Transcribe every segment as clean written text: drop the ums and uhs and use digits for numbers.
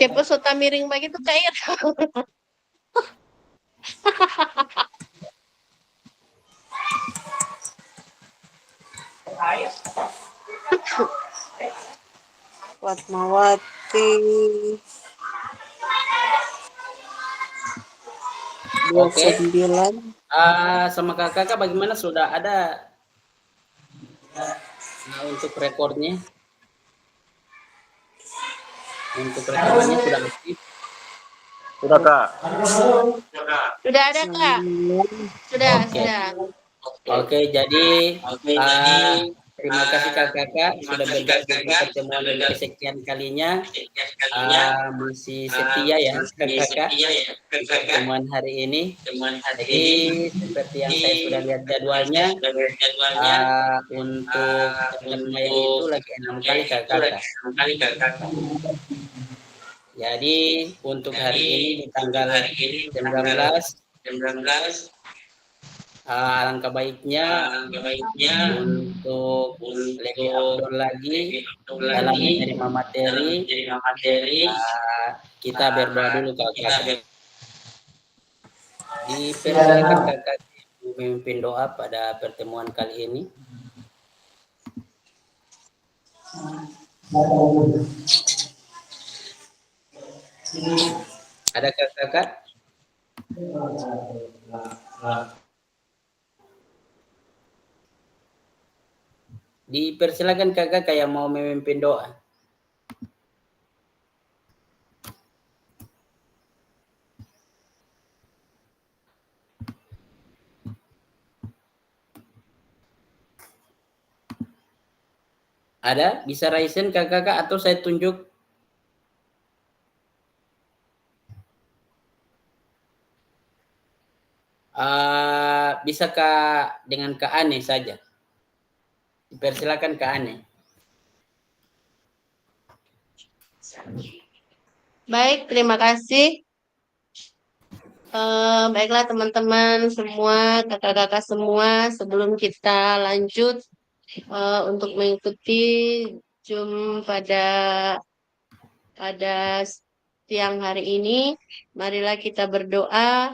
Siapa sota miring begitu kayak Fatmawati Oke. 29. Sama kakak bagaimana, sudah ada untuk rekornya? Untuk rekamannya sudah aktif? Sudah, Kak. Sudah ada Kak? Sudah, Oke. sudah. Oke, jadi terima kasih kakak sudah bergabung di pertemuan yang kesekian kalinya. Masih setia ya kakak di pertemuan hari ini. Jadi seperti yang saya sudah lihat jadwalnya, untuk tanggal mayang itu lagi 6 kali kakak. Jadi untuk hari ini di tanggal 19, alangkah baiknya untuk lebih upload lagi dalam menerima materi. Kita berdoa dulu kakak. Dipersilakan kakak memimpin doa pada pertemuan kali ini. Ada kakak? Dipersilakan kakak kayak mau memimpin doa. Ada? Bisa raisen kakak atau saya tunjuk? Bisa Kak dengan Kak Ane saja. Dipersilakan Kak Ane. Baik, terima kasih. Baiklah teman-teman semua, kakak-kakak semua, sebelum kita lanjut untuk mengikuti Zoom pada siang hari ini, marilah kita berdoa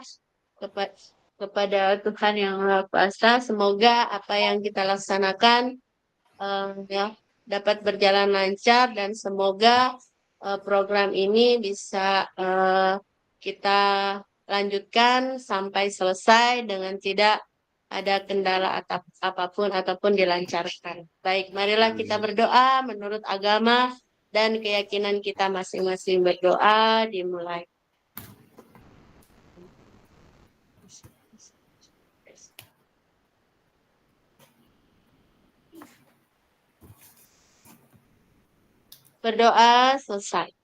kepada Tuhan Yang Maha Kuasa. Semoga apa yang kita laksanakan ya dapat berjalan lancar dan semoga program ini bisa kita lanjutkan sampai selesai dengan tidak ada kendala apapun ataupun dilancarkan. Baik, marilah kita berdoa menurut agama dan keyakinan kita masing-masing. Berdoa dimulai. Berdoa selesai.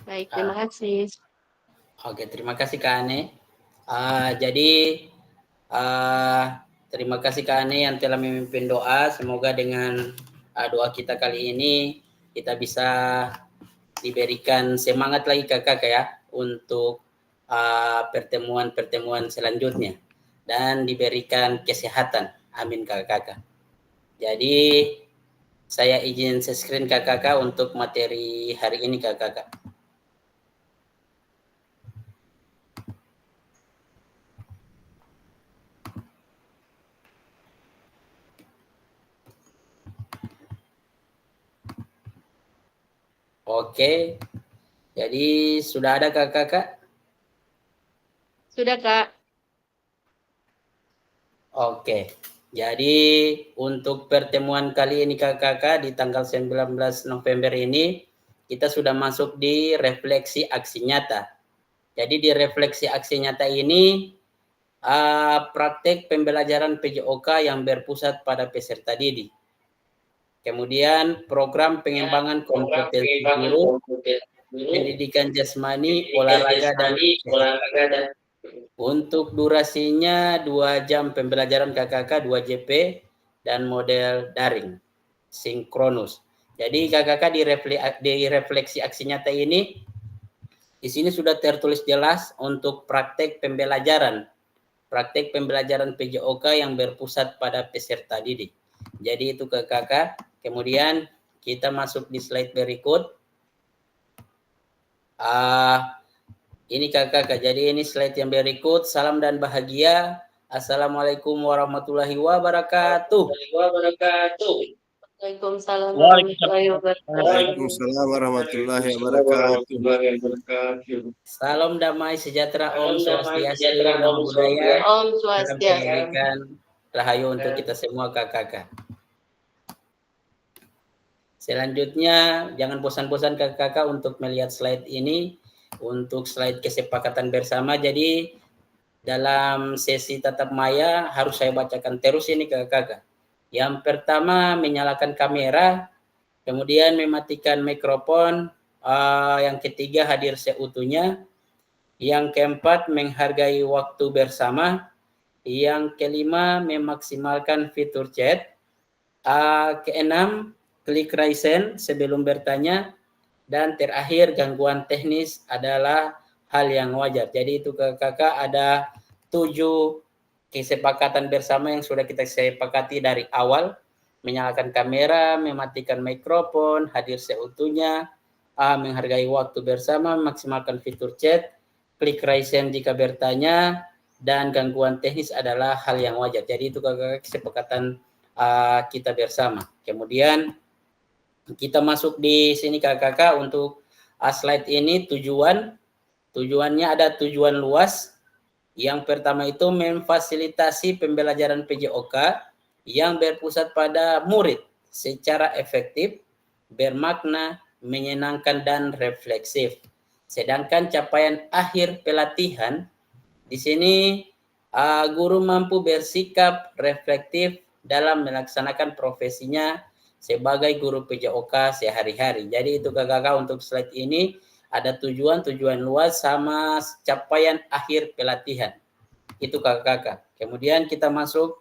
Baik, terima kasih. Oke, terima kasih Kak Ane. Jadi terima kasih Kak Ane yang telah memimpin doa. Semoga dengan doa kita kali ini kita bisa diberikan semangat lagi kakak ya untuk pertemuan-pertemuan selanjutnya dan diberikan kesehatan. Amin kakak. Jadi saya izin screen kakak untuk materi hari ini kakak. Oke, jadi sudah ada kakak? Sudah Kak. Oke, jadi untuk pertemuan kali ini kakak di tanggal 19 November ini kita sudah masuk di refleksi aksi nyata. Jadi di refleksi aksi nyata ini praktek pembelajaran PJOK yang berpusat pada peserta didik. Kemudian program pengembangan kompetensi guru, pendidikan jasmani, olahraga dan kesehatan. Untuk durasinya 2 jam pembelajaran KKK 2 JP dan model daring sinkronus. Jadi KKK di refleksi aksi nyata ini di sini sudah tertulis jelas untuk praktek pembelajaran PJOK yang berpusat pada peserta didik. Jadi itu KKK. Kemudian kita masuk di slide berikut. Ini kakak, jadi ini slide yang berikut. Salam dan bahagia. Assalamualaikum warahmatullahi wabarakatuh. Waalaikumsalam warahmatullahi wabarakatuh. Waalaikumsalam warahmatullahi wabarakatuh. Salam damai sejahtera, Om Swastiastu, Namo Buddhaya. Om Swastiastu. Kebaikan, rahayu untuk kita semua kakak. Selanjutnya, jangan bosan-bosan kakak untuk melihat slide ini. Untuk slide kesepakatan bersama, jadi dalam sesi tatap maya harus saya bacakan terus ini kakak. Yang pertama, menyalakan kamera, kemudian mematikan mikrofon, yang ketiga hadir seutuhnya, yang keempat menghargai waktu bersama, yang kelima memaksimalkan fitur chat, keenam klik raise hand sebelum bertanya, dan terakhir gangguan teknis adalah hal yang wajar. Jadi itu kakak ada 7 kesepakatan bersama yang sudah kita sepakati dari awal. Menyalakan kamera, mematikan mikrofon, hadir seutuhnya, menghargai waktu bersama, memaksimalkan fitur chat, klik raise hand jika bertanya, dan gangguan teknis adalah hal yang wajar. Jadi itu kakak kesepakatan kita bersama. Kemudian kita masuk di sini kakak untuk slide ini tujuannya ada tujuan luas. Yang pertama itu memfasilitasi pembelajaran PJOK yang berpusat pada murid secara efektif, bermakna, menyenangkan dan refleksif. Sedangkan capaian akhir pelatihan di sini guru mampu bersikap reflektif dalam melaksanakan profesinya sebagai guru PJOK sehari-hari. Jadi itu kakak untuk slide ini ada tujuan luas sama capaian akhir pelatihan. Itu kakak. Kemudian kita masuk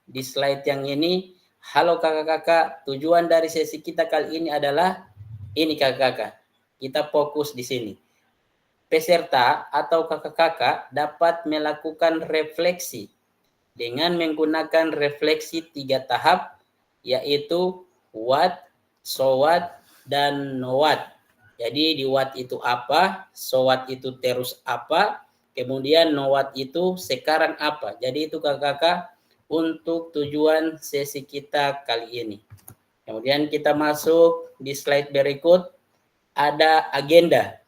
di slide yang ini. Halo kakak-kakak, tujuan dari sesi kita kali ini adalah ini kakak-kakak. Kita fokus di sini. Peserta atau kakak-kakak dapat melakukan refleksi dengan menggunakan refleksi 3 tahap, yaitu what, so what, dan no what. Jadi di what itu apa, so what itu terus apa, kemudian no what itu sekarang apa. Jadi itu kakak-kakak untuk tujuan sesi kita kali ini. Kemudian kita masuk di slide berikut, ada agenda.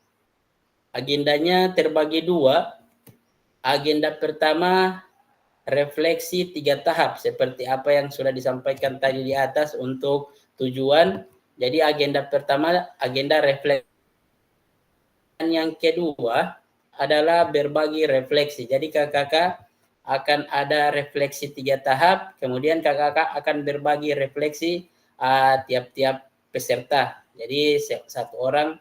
Agendanya terbagi 2. Agenda pertama, refleksi 3 tahap seperti apa yang sudah disampaikan tadi di atas untuk tujuan. Jadi agenda pertama agenda refleksi. Dan yang kedua adalah berbagi refleksi. Jadi kakak-kakak akan ada refleksi 3 tahap, kemudian kakak-kakak akan berbagi refleksi tiap-tiap peserta. Jadi satu orang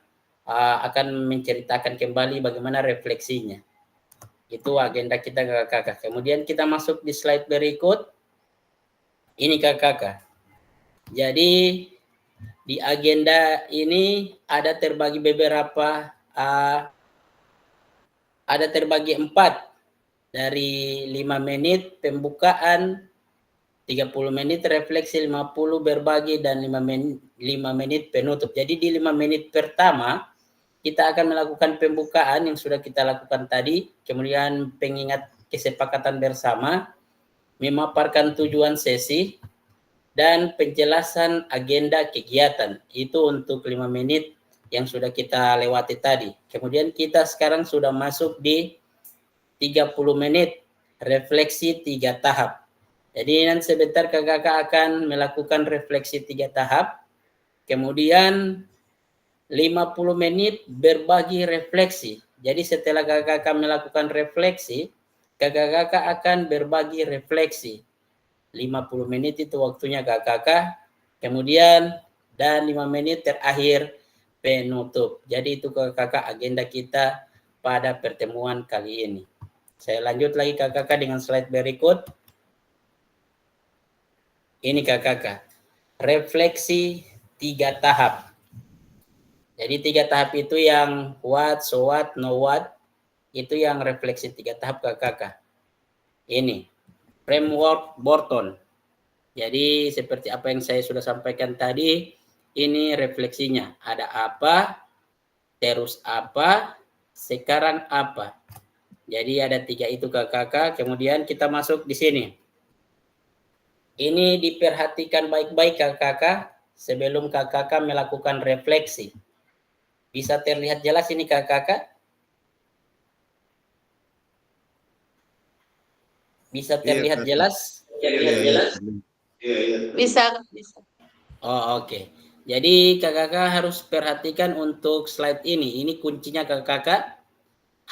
akan menceritakan kembali bagaimana refleksinya. Itu agenda kita kakak-kakak. Kemudian kita masuk di slide berikut. Ini kakak-kakak. Jadi di agenda ini ada terbagi beberapa, ada terbagi 4 dari 5 menit pembukaan, 30 menit refleksi, 50 berbagi, dan 5 menit penutup. Jadi di 5 menit pertama kita akan melakukan pembukaan yang sudah kita lakukan tadi, kemudian pengingat kesepakatan bersama, memaparkan tujuan sesi, dan penjelasan agenda kegiatan. Itu untuk 5 menit yang sudah kita lewati tadi. Kemudian kita sekarang sudah masuk di 30 menit refleksi 3 tahap. Jadi nanti sebentar kakak akan melakukan refleksi 3 tahap. Kemudian 50 menit berbagi refleksi. Jadi setelah kakak melakukan refleksi, kakak akan berbagi refleksi. 50 menit itu waktunya kakak. Kemudian dan 5 menit terakhir penutup. Jadi itu kakak agenda kita pada pertemuan kali ini. Saya lanjut lagi kakak dengan slide berikut. Ini kakak. Refleksi 3 tahap. Jadi 3 tahap itu yang what, so what, no what. Itu yang refleksi 3 tahap kakak. Ini framework Borton. Jadi seperti apa yang saya sudah sampaikan tadi, ini refleksinya. Ada apa, terus apa, sekarang apa. Jadi ada 3 itu kakak-kakak. Kemudian kita masuk di sini. Ini diperhatikan baik-baik kakak-kakak sebelum kakak-kakak melakukan refleksi. Bisa terlihat jelas ini kakak-kakak? Bisa terlihat jelas? Bisa. Oh, oke. Jadi kakak-kakak harus perhatikan untuk slide ini. Ini kuncinya kakak-kakak.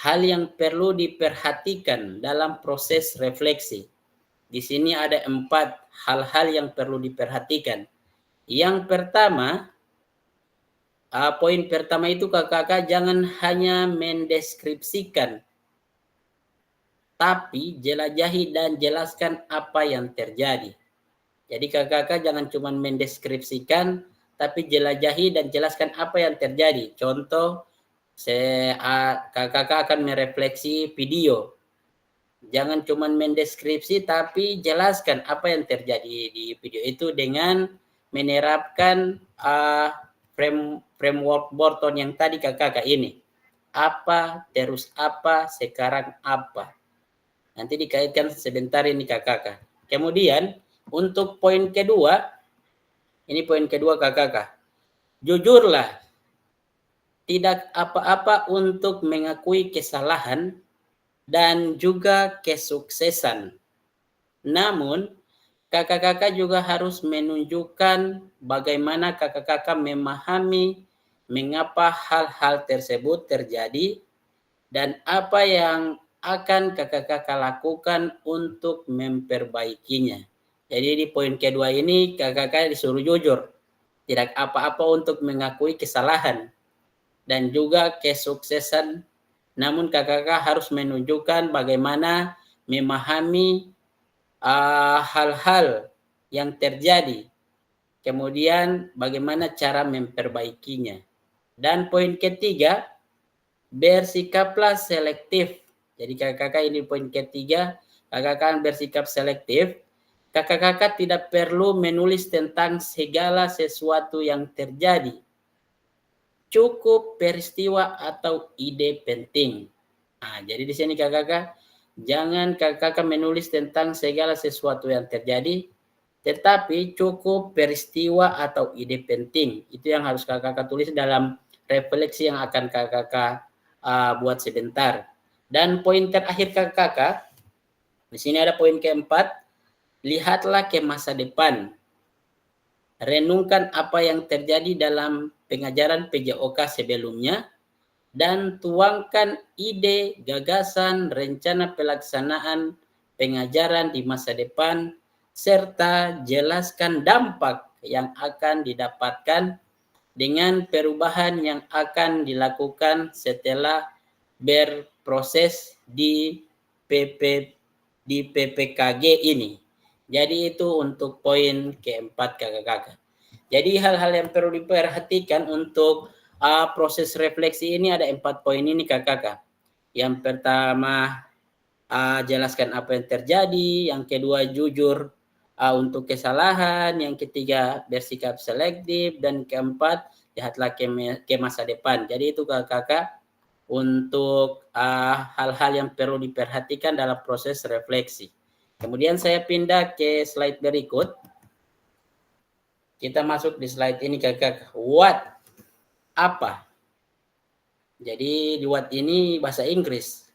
Hal yang perlu diperhatikan dalam proses refleksi. Di sini ada 4 hal-hal yang perlu diperhatikan. Yang pertama, poin pertama itu kakak-kakak jangan hanya mendeskripsikan, tapi jelajahi dan jelaskan apa yang terjadi. Jadi kakak-kakak jangan cuma mendeskripsikan, tapi jelajahi dan jelaskan apa yang terjadi. Contoh, kakak-kakak akan merefleksi video. Jangan cuma mendeskripsi, tapi jelaskan apa yang terjadi di video itu dengan menerapkan framework Borton yang tadi kakak-kakak ini. Apa, terus apa, sekarang apa. Nanti dikaitkan sebentar ini kakak-kakak. Kemudian, untuk poin kedua, ini poin kedua kakak-kakak. Jujurlah, tidak apa-apa untuk mengakui kesalahan dan juga kesuksesan. Namun, kakak-kakak juga harus menunjukkan bagaimana kakak-kakak memahami mengapa hal-hal tersebut terjadi dan apa yang akan kakak-kakak lakukan untuk memperbaikinya. Jadi di poin kedua ini kakak-kakak disuruh jujur. Tidak apa-apa untuk mengakui kesalahan dan juga kesuksesan. Namun kakak-kakak harus menunjukkan bagaimana memahami hal-hal yang terjadi. Kemudian bagaimana cara memperbaikinya. Dan poin ketiga, bersikaplah selektif. Jadi kakak-kakak ini poin ketiga, kakak-kakak bersikap selektif. Kakak-kakak tidak perlu menulis tentang segala sesuatu yang terjadi. Cukup peristiwa atau ide penting. Nah, jadi di sini kakak-kakak, jangan kakak-kakak menulis tentang segala sesuatu yang terjadi, tetapi cukup peristiwa atau ide penting. Itu yang harus kakak-kakak tulis dalam refleksi yang akan kakak-kakak buat sebentar. Dan poin terakhir kakak-kakak, di sini ada poin keempat, lihatlah ke masa depan. Renungkan apa yang terjadi dalam pengajaran PJOK sebelumnya dan tuangkan ide, gagasan, rencana pelaksanaan pengajaran di masa depan serta jelaskan dampak yang akan didapatkan dengan perubahan yang akan dilakukan setelah berproses di PPKG ini. Jadi itu untuk poin keempat kakak-kakak. Jadi hal-hal yang perlu diperhatikan untuk proses refleksi ini ada 4 poin ini kakak-kakak. Yang pertama jelaskan apa yang terjadi, yang kedua jujur untuk kesalahan, yang ketiga bersikap selektif, dan keempat lihatlah ke masa depan. Jadi itu kakak-kakak untuk hal-hal yang perlu diperhatikan dalam proses refleksi. Kemudian saya pindah ke slide berikut. Kita masuk di slide ini kakak. What? Apa? Jadi di what ini bahasa Inggris.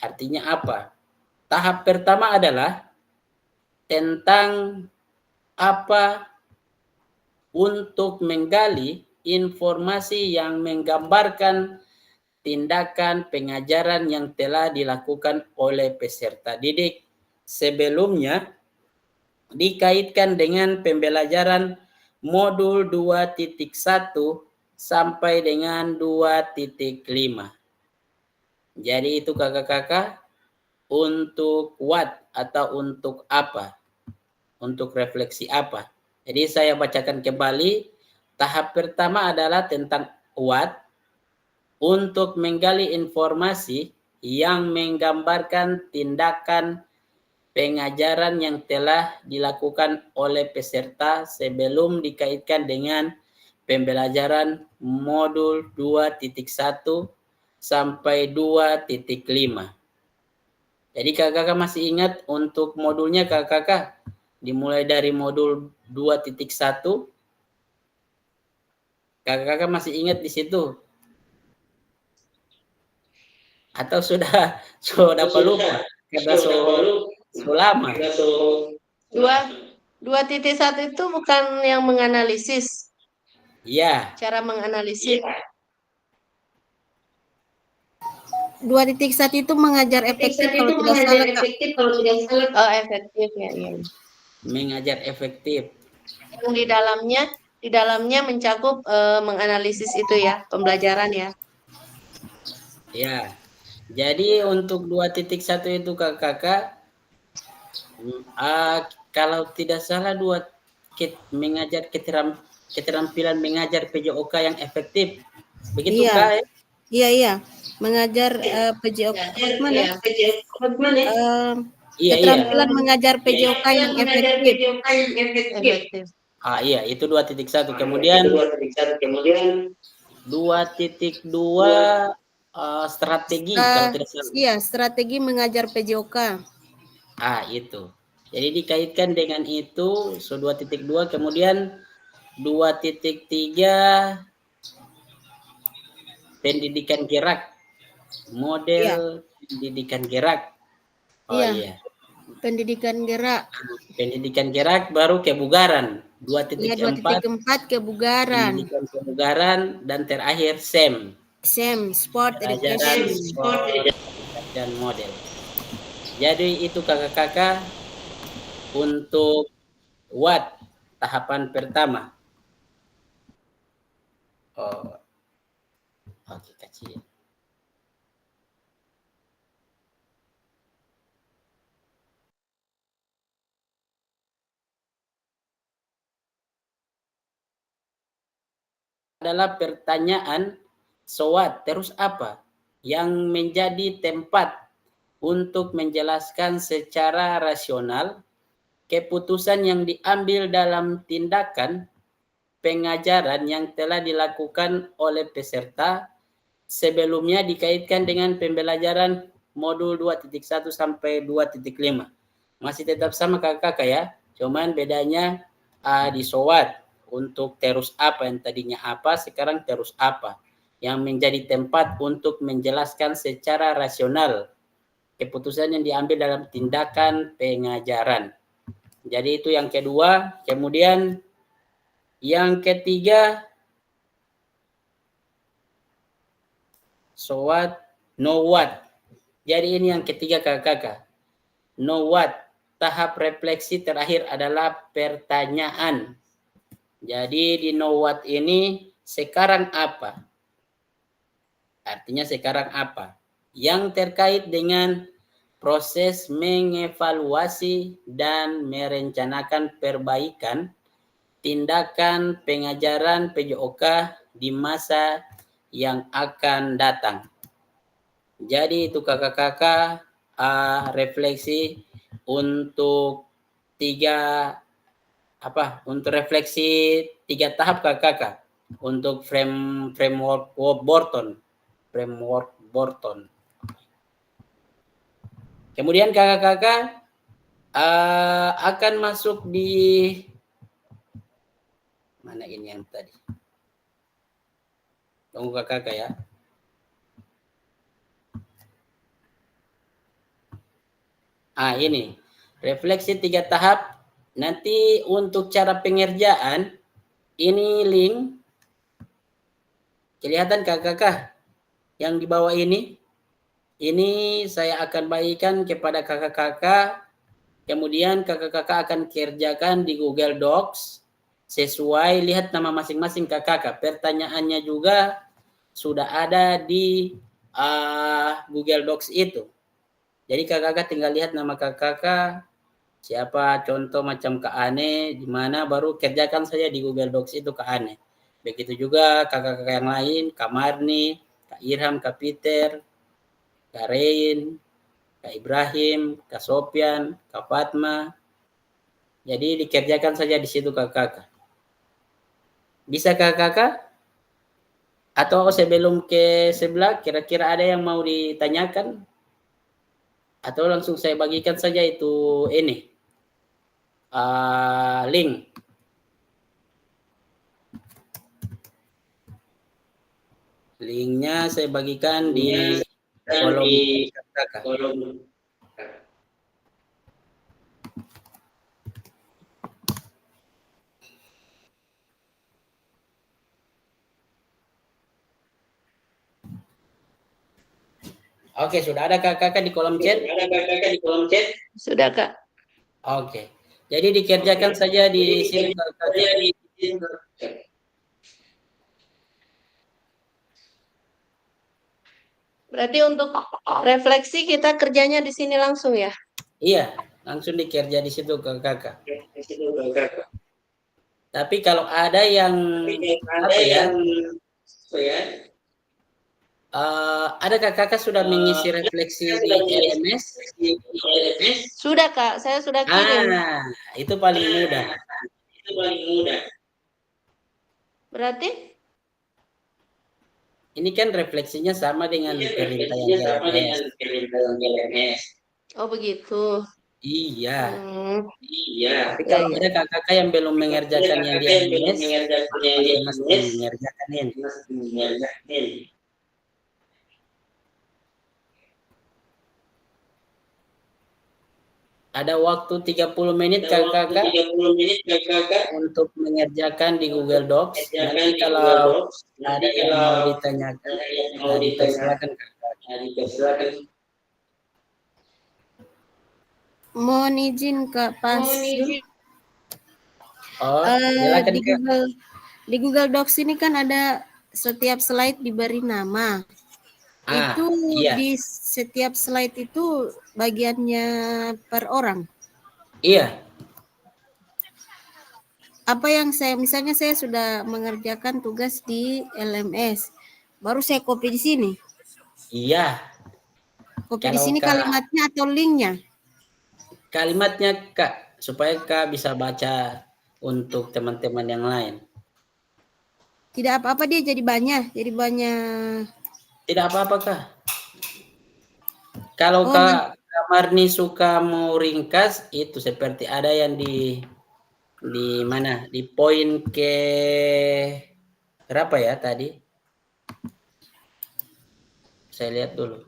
Artinya apa? Tahap pertama adalah tentang apa untuk menggali informasi yang menggambarkan tindakan pengajaran yang telah dilakukan oleh peserta didik sebelumnya dikaitkan dengan pembelajaran modul 2.1 sampai dengan 2.5. Jadi itu kakak-kakak untuk what atau untuk apa? Untuk refleksi apa? Jadi saya bacakan kembali. Tahap pertama adalah tentang what, untuk menggali informasi yang menggambarkan tindakan pengajaran yang telah dilakukan oleh peserta sebelum dikaitkan dengan pembelajaran modul 2.1 sampai 2.5. Jadi kakak masih ingat untuk modulnya kakak dimulai dari modul 2.1. Kakak masih ingat di situ? Atau sudah lupa? Karena lama. 2.1 itu bukan yang menganalisis. Iya. Cara menganalisis. 2.1 itu mengajar efektif kalau tidak salah, Kak. Oh, efektif ya, iya. Mengajar efektif. Yang di dalamnya mencakup menganalisis itu ya, pembelajaran ya. Ya. Jadi untuk 2.1 itu kakak kalau tidak salah mengajar keterampilan mengajar PJOK yang efektif. Begitu Iya. Kak? Iya. Mengajar PJOK mana? Keterampilan mengajar PJOK yang efektif. Iya, itu 2.1. Kemudian 2.2 strategi kalau tidak salah. Iya, strategi mengajar PJOK. Itu. Jadi dikaitkan dengan itu 2.2, kemudian 2.3 pendidikan gerak. Model pendidikan gerak. Iya. Pendidikan gerak. Pendidikan gerak baru kebugaran. 2.4 kebugaran. Pendidikan kebugaran dan terakhir SEM. Sport Education. Sport dan model. Jadi itu kakak-kakak untuk WAT tahapan pertama. Oke, kecil. Adalah pertanyaan SWOT terus apa yang menjadi tempat untuk menjelaskan secara rasional keputusan yang diambil dalam tindakan pengajaran yang telah dilakukan oleh peserta sebelumnya dikaitkan dengan pembelajaran modul 2.1 sampai 2.5. Masih tetap sama kakak ya, cuman bedanya di SWOT. Untuk terus apa yang tadinya apa, sekarang terus apa. Yang menjadi tempat untuk menjelaskan secara rasional keputusan yang diambil dalam tindakan pengajaran. Jadi itu yang kedua. Kemudian yang ketiga, SWOT, know what. Jadi ini yang ketiga kakak. Know what. Tahap refleksi terakhir adalah pertanyaan. Jadi di know what ini sekarang apa? Artinya sekarang apa? Yang terkait dengan proses mengevaluasi dan merencanakan perbaikan tindakan pengajaran PJOK di masa yang akan datang. Jadi itu kakak-kakak refleksi untuk untuk refleksi 3 tahap kakak untuk framework Borton. Kemudian kakak-kakak akan masuk di mana ini yang tadi? Tunggu kakak ya. Ini refleksi 3 tahap. Nanti untuk cara pengerjaan ini link kelihatan kakak yang di bawah ini. Ini saya akan bagikan kepada kakak-kakak. Kemudian kakak-kakak akan kerjakan di Google Docs sesuai lihat nama masing-masing kakak. Pertanyaannya juga sudah ada di Google Docs itu. Jadi kakak-kakak tinggal lihat nama kakak siapa contoh macam Kak Ane di mana baru kerjakan saja di Google Docs itu Kak Ane. Begitu juga kakak-kakak yang lain, Kak Marni, Kak Irham, Kak Peter, Kak Rein, Kak Ibrahim, Kak Sopian, Kak Fatma. Jadi dikerjakan saja di situ kakak. Bisa kakak? Atau sebelum ke sebelah, kira-kira ada yang mau ditanyakan? Atau langsung saya bagikan saja itu ini link. Linknya saya bagikan di kolom kakak. Oke, sudah ada kakak di kolom chat? Sudah, Kak. Oke. Jadi dikerjakan saja di sini kakak. Berarti untuk refleksi kita kerjanya di sini langsung ya? Iya, langsung dikerja di situ kakak. Tapi kalau ada yang ada kakak sudah mengisi refleksi di LMS? Sudah, Kak. Saya sudah kirim. Itu paling mudah. Berarti? Ini kan refleksinya sama dengan perintah yang LMS. Oh, begitu. Iya. Tapi Ya, kalau ya. ada kakak yang belum mengerjakan yang di LMS, mesti mengerjakan ini. Ada waktu 30 menit kakak untuk mengerjakan di Google Docs. Nanti kalau ada yang mau ditanyakan, dipersilakan kakak. Mohon izin Kak Pas. Oh, silakan Di Kak. Google Docs ini kan ada setiap slide diberi nama. Itu iya. di setiap slide itu bagiannya per orang. Iya. Apa yang misalnya saya sudah mengerjakan tugas di LMS, baru saya copy di sini. Iya. Copy di sini kalimatnya atau linknya? Kalimatnya Kak, supaya Kak bisa baca untuk teman-teman yang lain. Tidak apa-apa dia jadi banyak. Tidak apa-apa Kak. Kalau Kak Marni suka mau ringkas, itu seperti ada yang di mana? Di poin ke berapa ya tadi? Saya lihat dulu.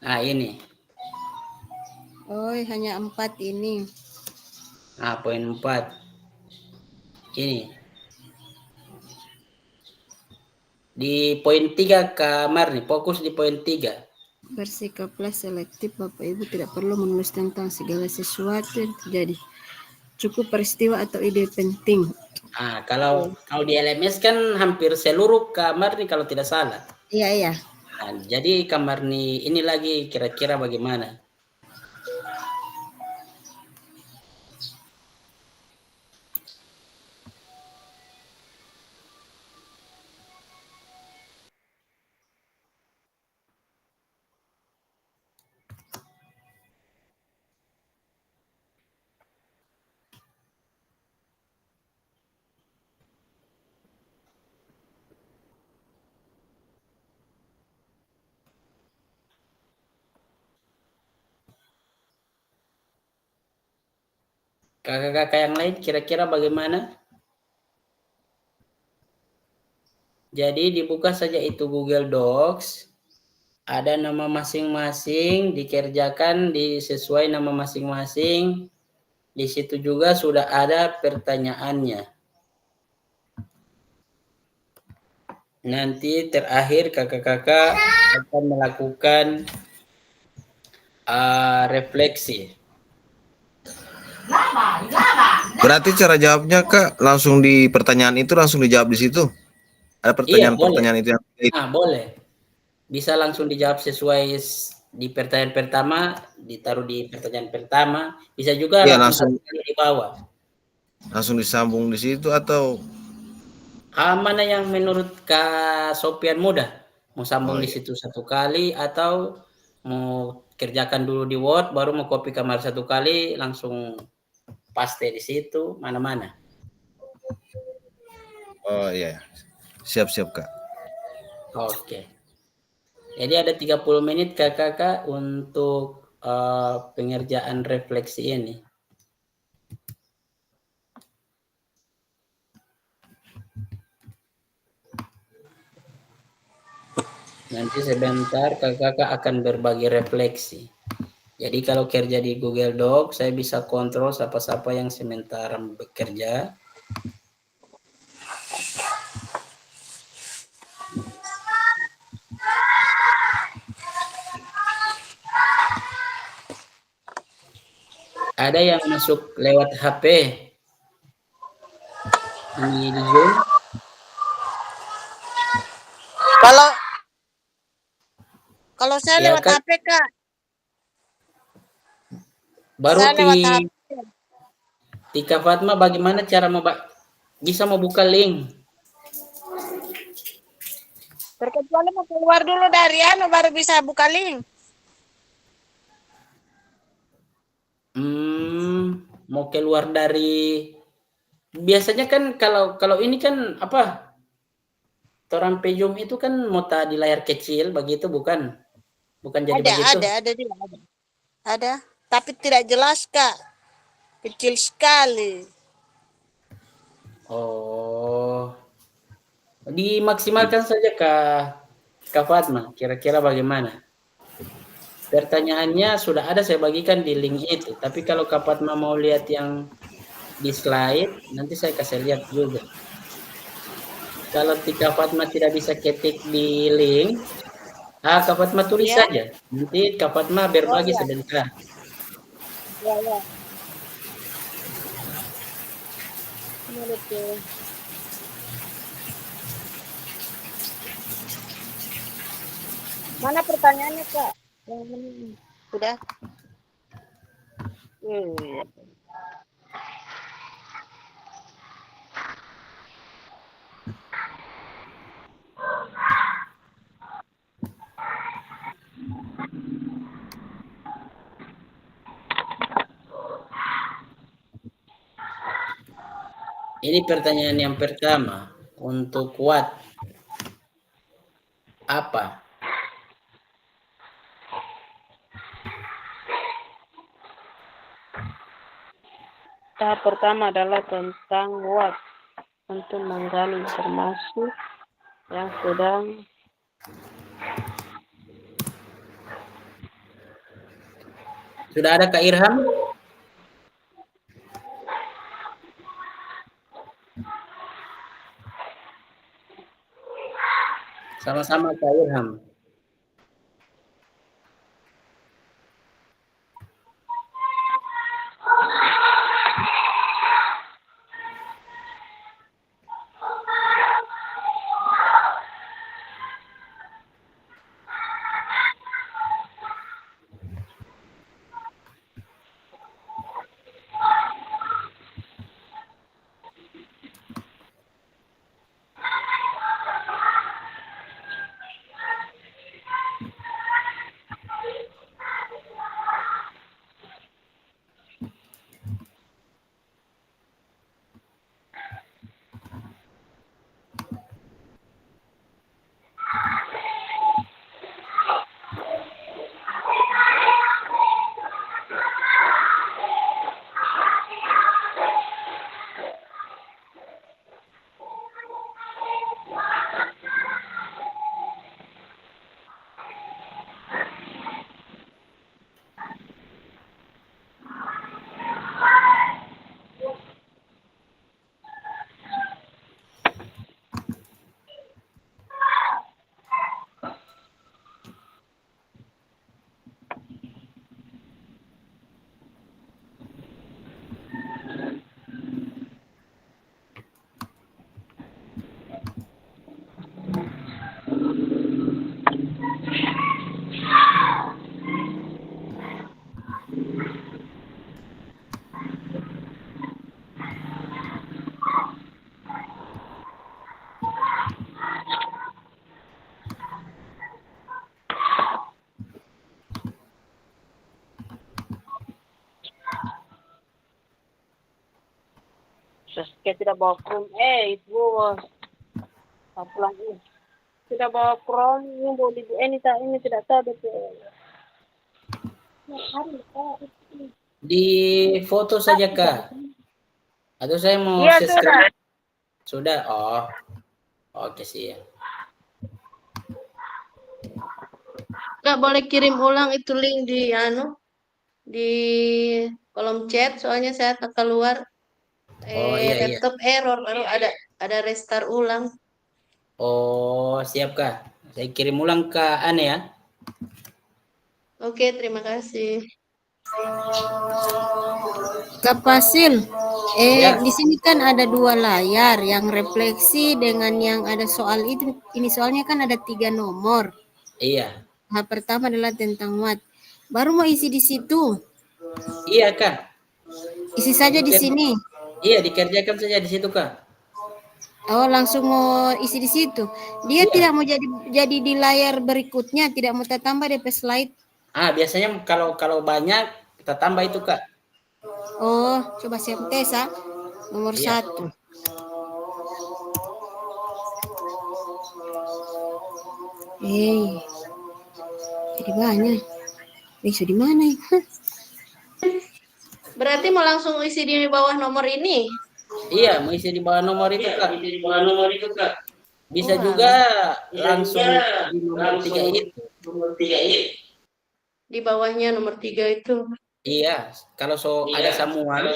Nah, ini. Oh, hanya 4 ini. Nah, poin 4. Ini. Di poin 3 Kak Marni, fokus di poin 3. Bersikaplah selektif, Bapak Ibu tidak perlu menulis tentang segala sesuatu yang terjadi. Cukup peristiwa atau ide penting. Kalau di LMS kan hampir seluruh kamar nih kalau tidak salah. Iya. Nah, jadi kamar nih ini lagi kira-kira bagaimana? Kakak-kakak yang lain kira-kira bagaimana? Jadi dibuka saja itu Google Docs. Ada nama masing-masing, dikerjakan sesuai nama masing-masing. Di situ juga sudah ada pertanyaannya. Nanti terakhir kakak-kakak akan melakukan refleksi. Berarti cara jawabnya Kak langsung di pertanyaan itu langsung dijawab di situ. Ada pertanyaan-pertanyaan itu yang boleh. Bisa langsung dijawab sesuai di pertanyaan pertama, ditaruh di pertanyaan pertama, bisa juga langsung di bawah. Langsung disambung di situ atau mana yang menurut Kak Sopian mudah? Mau sambung Oh, di iya. situ 1 kali atau mau kerjakan dulu di Word baru mau copy kamar 1 kali langsung paste di situ, mana-mana. Oh iya. Siap-siap Kak. Oke. Jadi ada 30 menit Kakak untuk pengerjaan refleksi ini. Nanti sebentar Kakak akan berbagi refleksi. Jadi kalau kerja di Google Doc, saya bisa kontrol siapa-siapa yang sementara bekerja. Ada yang masuk lewat HP di Zoom. Kalau kalau saya Ya lewat kan, HP, Kak. baru Saya lewat HP. Tika Fatma bagaimana cara bisa membuka link? Terkecuali mau keluar dulu dari baru bisa buka link. Mau keluar dari biasanya kan kalau kalau ini kan apa? Torang Zoom itu kan mota di layar kecil begitu bukan? Bukan jadi begitu. Ada juga ada. Ada, tapi tidak jelas, Kak. Kecil sekali. Oh, dimaksimalkan saja Kak Fatma. Kira-kira bagaimana? Pertanyaannya sudah ada saya bagikan di link itu. Tapi kalau Kak Fatma mau lihat yang di slide, nanti saya kasih lihat juga. Kalau Tika Fatma tidak bisa ketik di link, Kak Fatma tulis Ya, saja. Nanti Kak Fatma oh berbagi ya, sebentar. ya. Menurut mana pertanyaannya, Kak? Yang ini. Sudah. Iya. Ini pertanyaan yang pertama. Untuk what? Apa? Tahap pertama adalah tentang what, untuk menggali informasi yang sedang Sudah ada Kak Irham? Sama-sama Kak Irham. Kayak tidak bawa Chrome. Itu pulang ini. Tidak bawa Chrome, ini boleh ini tidak tahu betul. Di foto saja Kak. Atau saya mau Iya, share sudah. screen? Sudah. Oh. Oke sih. Nggak boleh kirim ulang itu link di kolom chat, soalnya saya tak keluar. Oh, iya, iya. Laptop error, baru ada restart ulang. Oh, siap Kak. Saya kirim ulang ke Ane ya. Oke, terima kasih. Kak Fasil, Ya. di sini kan ada 2 layar, yang refleksi dengan yang ada soal itu. Ini soalnya kan ada 3 nomor. Iya. Nah, pertama adalah tentang Watt. Baru mau isi di situ. Iya Kak. Isi saja di sini. Iya, dikerjakan saja di situ Kak. Oh, langsung mau isi di situ. Dia Iya. tidak mau jadi di layar berikutnya, tidak mau tambah DP slide. Biasanya kalau banyak kita tambah itu Kak. Oh, coba siap tes nomor Iya. 1. Jadi banyak. Bisa di mana ya? Berarti mau langsung isi di bawah nomor ini? Iya, mau isi di bawah nomor itu Kak. Bisa juga langsung di nomor 3 itu. Di bawahnya nomor 3 itu. Iya, kalau ada sambungan.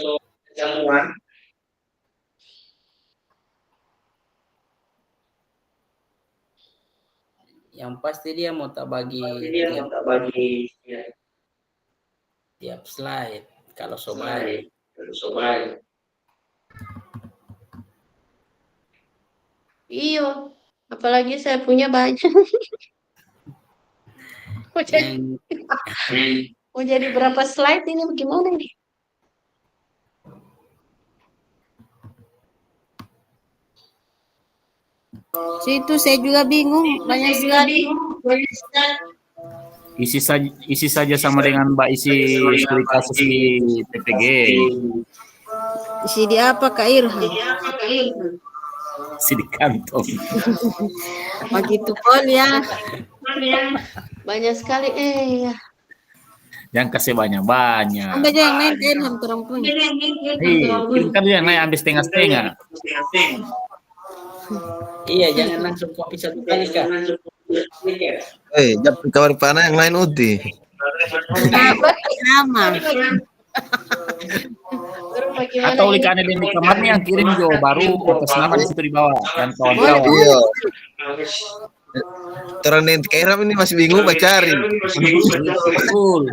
Yang pasti dia mau tak bagi tiap slide. Kalau sobat. Iya, apalagi saya punya banyak. Mau jadi berapa slide ini bagaimana nih? Situ saya juga bingung, banyak sekali. Isi saja sama dengan Mbak isi studi kasus di TPG. Isi di apa Kak Irham? Isi di kantong. Begitu pol ya. Banyak sekali ya. Jangan kasih banyak-banyak. Ambil aja yang lain Kak Irham turang punya. Kan dia naik ambil setengah-setengah. Iya, jangan langsung copy satu kali Kak. Kawan panah yang lain Uti. Sama. Atau likan di kamarnya yang kirim jo baru atas nama di situ di bawah dan kawan-kawan. Iya. Orang yang Kairam ini masih bingung cari. Betul.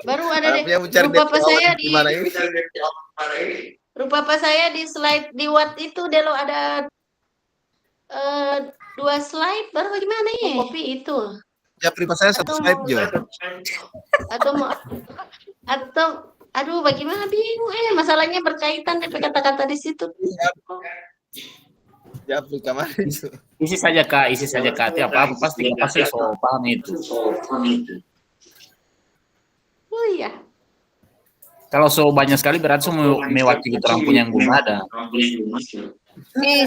Baru ada deh. Rupa apa saya di slide di Watt itu Delo ada 2 slide, baru bagaimana ya? Kopi itu. Ya prima saya 1 slide jo. Atau aduh bagaimana bingung masalahnya berkaitan dengan kata-kata di situ. Ya kemana itu. Isi saja Kak. Tiap apa pasti so paham itu. Oh iya. Kalau so banyak sekali berarti mewakili orang punya yang belum ada.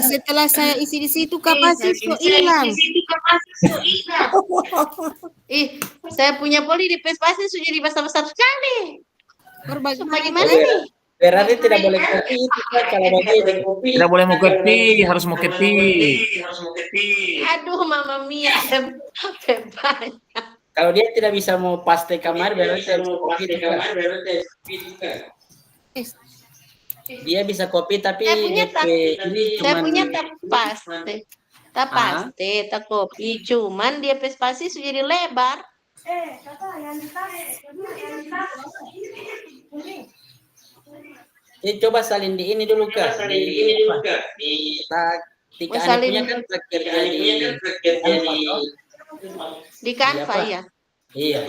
Setelah saya isi di situ kapasitas hilang. Saya punya poli di Pespasi sudah dibesar-besar sekali. Bagaimana nih? Berarti tidak boleh kopi itu kan kalau bagi Tidak boleh mau kopi, harus mau kopi. Aduh, mama mia, banyak. Kalau dia tidak bisa mau paste kamar berarti harus kopi juga. Dia bisa kopi tapi saya punya tak paste, tak kopi, cuman dia Pespasi sudah jadi lebar. Coba salin di ini dulu Kak. Di punya kan kerja di Canva ya. Iya.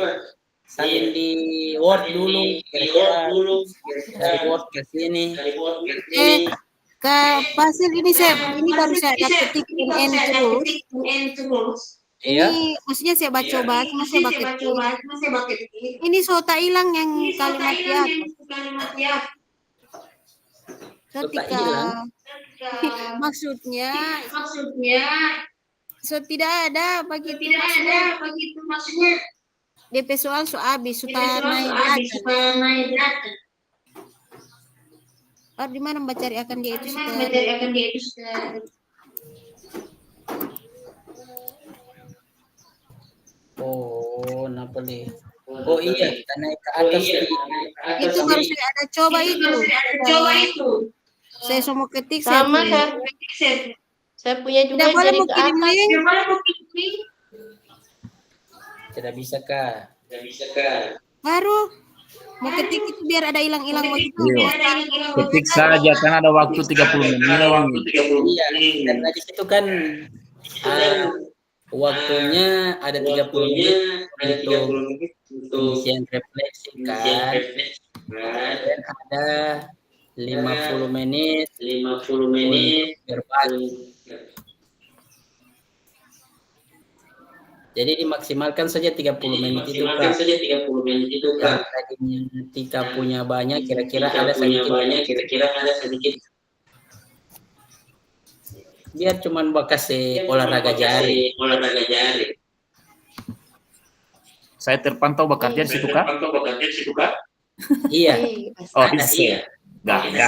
Salin di Word dulu. Dari Word ke sini. Kak Fasil ini baru saya dapat titik terus. Iya. Ini maksudnya saya coba, cuma saya pakai ini sota hilang yang kalimat ya. Ketika maksudnya so tidak ada begitu maksudnya. DP soal so habis sudah naik di atas. Di mana Mbak cari akan dia itu sudah. Oh, kenapa nih? Oh iya, kita naik ke atas. Itu baru saya ada coba itu. Saya semua ketik Sama saya punya juga tidak boleh dari mau ke kirim atas. link. Tidak bisa kah? Baru mau ketik itu biar ada hilang-hilang begitu. Iya. Ketik saja kan ada waktu 30 menit. Iya, karena di situ kan waktunya ada 30 menit untuk pengisian refleksi kan. Dan ada 50 menit berbagi. Jadi dimaksimalkan saja 30 menit itu Kak. Yang tadinya Tika punya banyak kira-kira ada sedikit. Biar cuman bekas olahraga jari. Saya terpantau bekerja di situ Kak. Iya. Oh iya. Gak ada.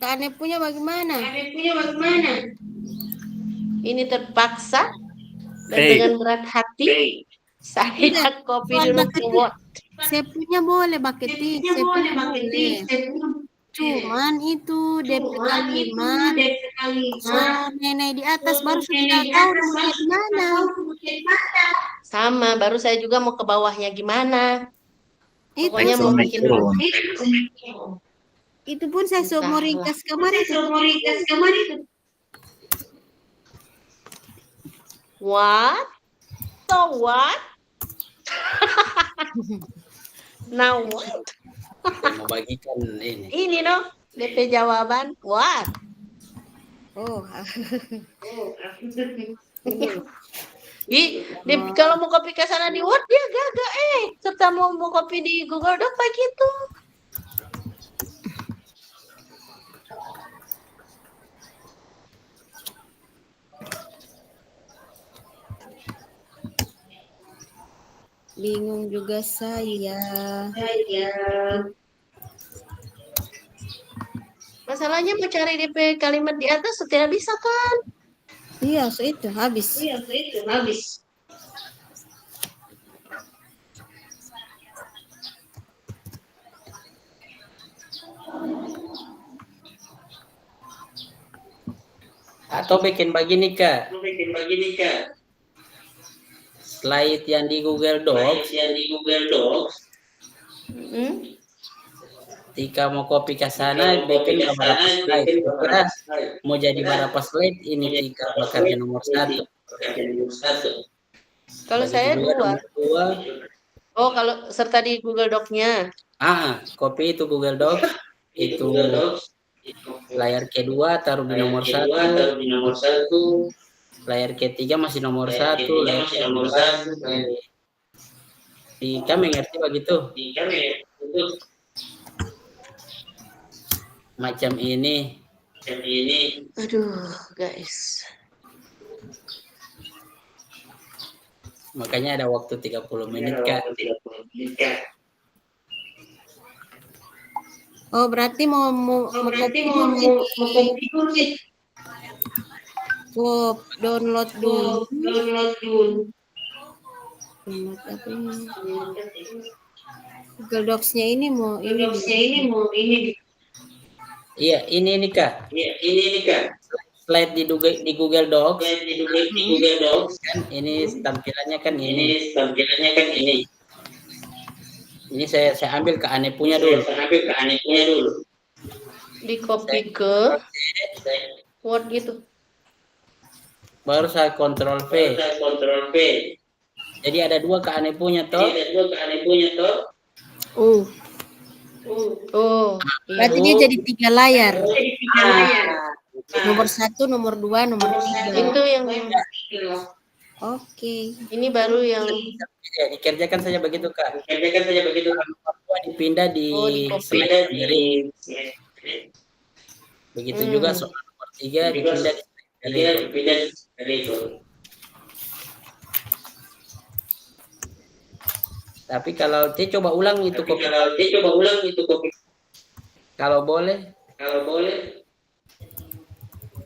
Kak Ane punya bagaimana? Ini terpaksa dan Hey. dengan berat hati saya kopi dulu ke Word. Saya punya boleh baketik, saya punya boleh. Cuman itu DP kalimat so nenek di atas baru sudah tahu rumahnya di mana. Sama, baru saya juga mau ke bawahnya gimana. Itu Pokoknya mau naik bikin turun. itu pun saya so mau ringkas kemarin. What? So what? Now what? Mau bagikan ini. Ini no, DP jawaban. What? Oh, Kalau mau copy ke sana di Word dia gagak serta mau copy di Google Doc begitu. bingung juga saya. Masalahnya mau cari DP kalimat di atas tidak bisa kan? Iya, so itu habis. Atau bikin begini Kak. Slide yang di Google Docs. Tika mau copy ke sana, bikin beberapa slide. Kira mau jadi berapa slide ini Tika bekerja nomor 1. Kalau saya dua. Oh, kalau serta di Google Doc-nya. Copy itu Google Docs. Itu layar kedua taruh di nomor 1. Layar ketiga masih nomor 1. Layar nomor 1. Tika mengerti begitu? Macam ini. Aduh, guys. Makanya ada waktu 30 menit Kak. Oh, berarti mau download dulu. Download apa ini? Google Docs-nya ini mau ini. Iya, ini Kak. Slide di Google Docs. Kan ini tampilannya kan ini. Ini saya ambil ke Ane punya dulu. Di copy ke Word gitu. Baru saya Ctrl V. Jadi ada 2 ke Ane punya toh. Oh, Berarti dia jadi 3 layar. Nomor 1, nomor 2, nomor 3. itu yang Oke. Ini baru yang Ya, dikerjakan saja begitu Kak. Papua dipindah di oh di copy. slide sendiri. Begitu juga soal nomor 3 dipindah di record. Tapi kalau T coba ulang itu copy. Kalau boleh.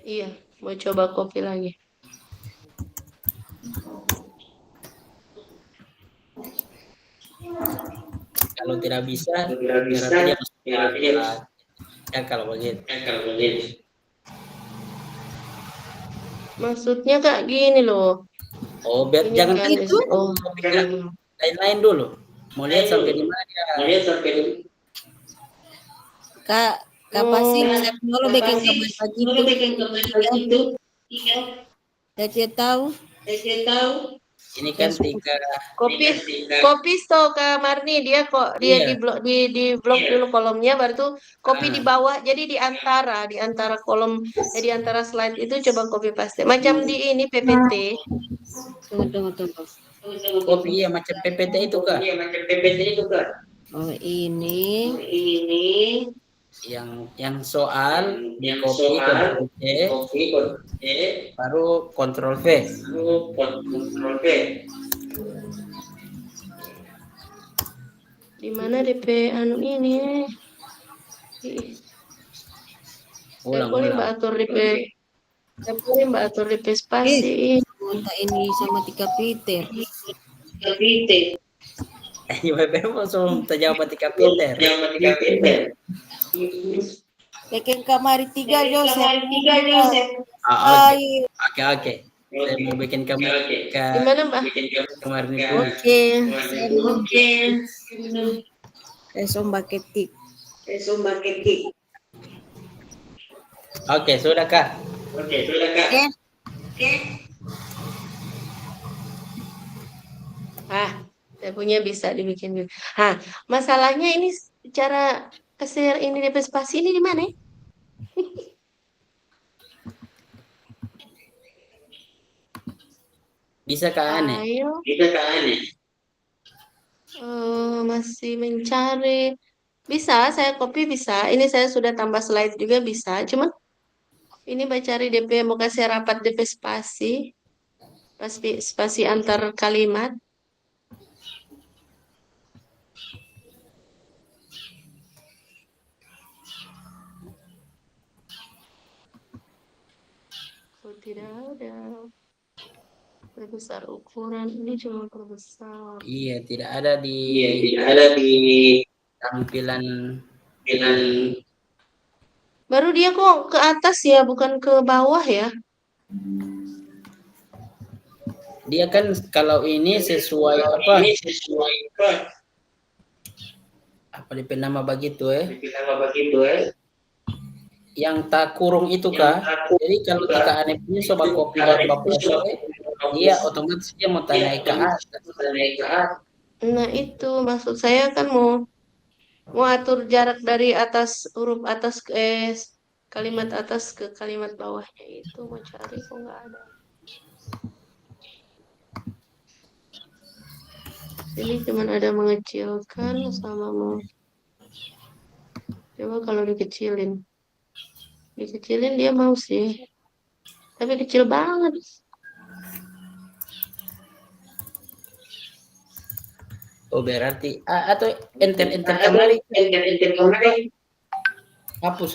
Iya, mau coba copy lagi. Kalau tidak bisa, berarti dia masuk ya kalau begitu. Maksudnya Kak gini loh. Oh, Ini jangan kan itu. oh. Lain-lain dulu. Mau lihat sampai di mana dia. Kak, pasti saya dulu bikin gambar begitu. Saya tahu. Ini kan 3 Kopi so Kak Marni dia kok dia Iya. di blok dulu kolomnya baru tuh copy di bawah jadi di antara kolom di antara slide itu coba copy paste macam di ini PPT. Tunggu. Kopi ya macam PPT itu Kak. Oh, ini. Yang soal di copy Ctrl C baru Ctrl V. Di mana DP anu ini? Saya boleh Mbak atur DP spasi. Minta ini sama Tika Peter. BBM langsung terjawab 3 Peter. Bikin kamar 3 Joseph. Oke. Saya mau bikin kamar Di mana Mbak? kamar ini. Oke. Esok ketik. Oke, sudah Kak. Oke. Saya punya bisa dibikin. Masalahnya ini cara share ini DP spasi ini di mana? Bisa Kak Ane? Ayo. Masih mencari. Bisa, saya copy bisa. Ini saya sudah tambah slide juga bisa. Cuman ini cari DP mau kasih rapat DP spasi. Spasi antar kalimat. Tidak ada. Perbesar ukuran ini cuma perbesar. Iya, tidak ada di tampilan. Baru dia kok ke atas ya, bukan ke bawah ya? Dia kan kalau ini sesuai apa? Apa DP nama begitu Yang tak kurung itu Kak. Jadi kalau kita aneh punya sobat kopi baru dia otomatis dia mau naik ke atas. Nah itu maksud saya kan mau atur jarak dari atas huruf atas ke kalimat atas ke kalimat bawahnya itu mau cari kok nggak ada. Ini cuma ada mengecilkan sama mau. Coba kalau dikecilin dia mau sih, tapi kecil banget. Oh berarti atau enter kembali. Hapus.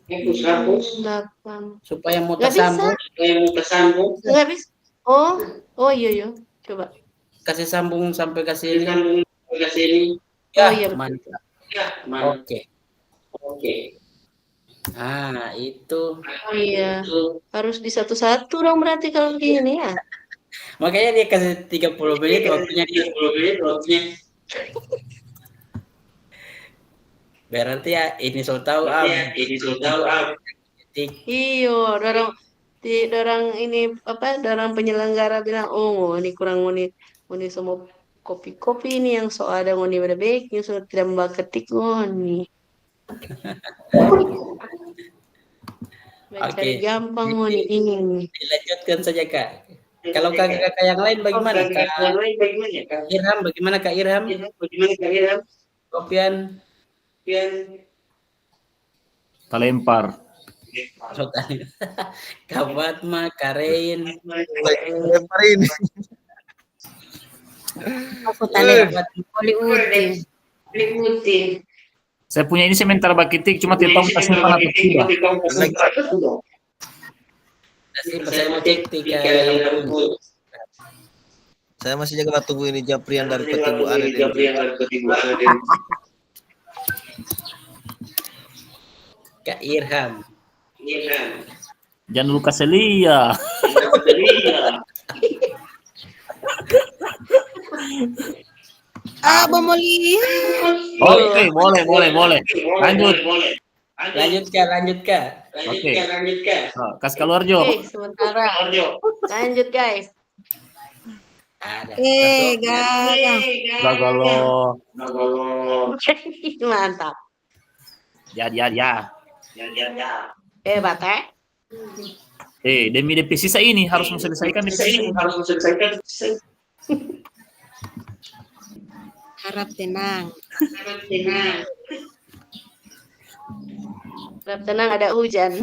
8. Supaya mau Nggak tersambung. Nggak bisa. Oh iya. Coba. Kasih sambung sampai ke sini. Oh iya mantap. Oke. Itu. Oh iya. Harus di satu-satu dong berarti kalau begini ya. Makanya dia kasih 30 menit waktunya. Berarti ya ini so tahu Iyo, dorang ini dorang penyelenggara bilang, ini kurang ini semua kopi ini yang so ada ngoni pada baking so tidak membawa ketik ngoni. Cari gampang ngoni ini. Dilanjutkan saja Kak. Kalau kakak-kakak yang lain bagaimana? Kak Irham, bagaimana Kak Irham? Kopian, Terlempar. Kak Fatma, Kak Rein, Lempar ini. Aku tanya Kak Fatma. boleh uti. Saya punya ini sementara bakitik, cuma tidak tahu kita simpan atau tidak. Saya mau cek tiga yang punya. Saya masih jaga tunggu ini Japrian dari Petibu ada di Kak Irham. Jangan lupa Selia. Mau lihat. Oke, boleh. Lanjut. Lanjut Kak. Oke. Kasih keluar Jo. Oke, sementara. Lanjut guys. Ada. Gagah. Gagalo. Mantap. Ya. Hebat Demi DP sisa ini harus menyelesaikan DP ini. Harap tenang. Harap tenang ada hujan.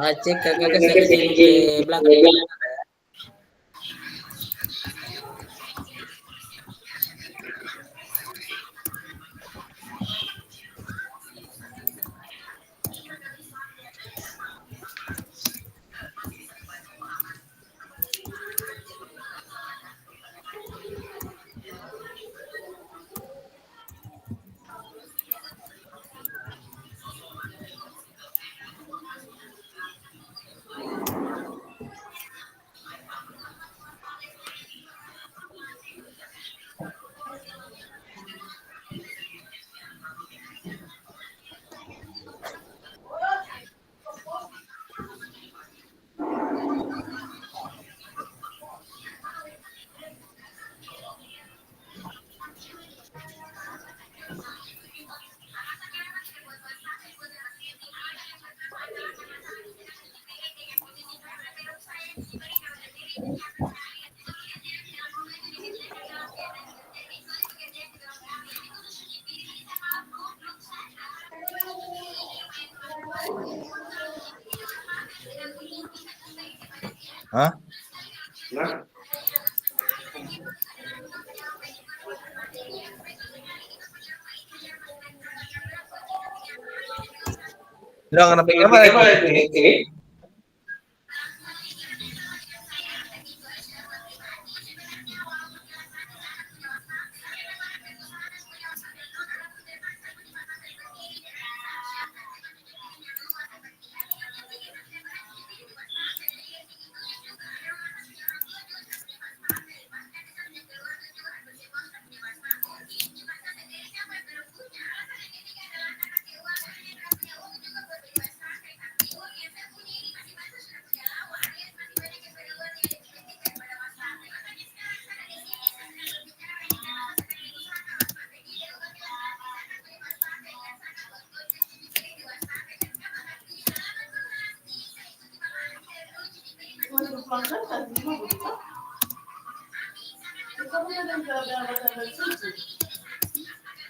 Cek kakak saya di belakang. Hah? Jangan sampai kamera ini.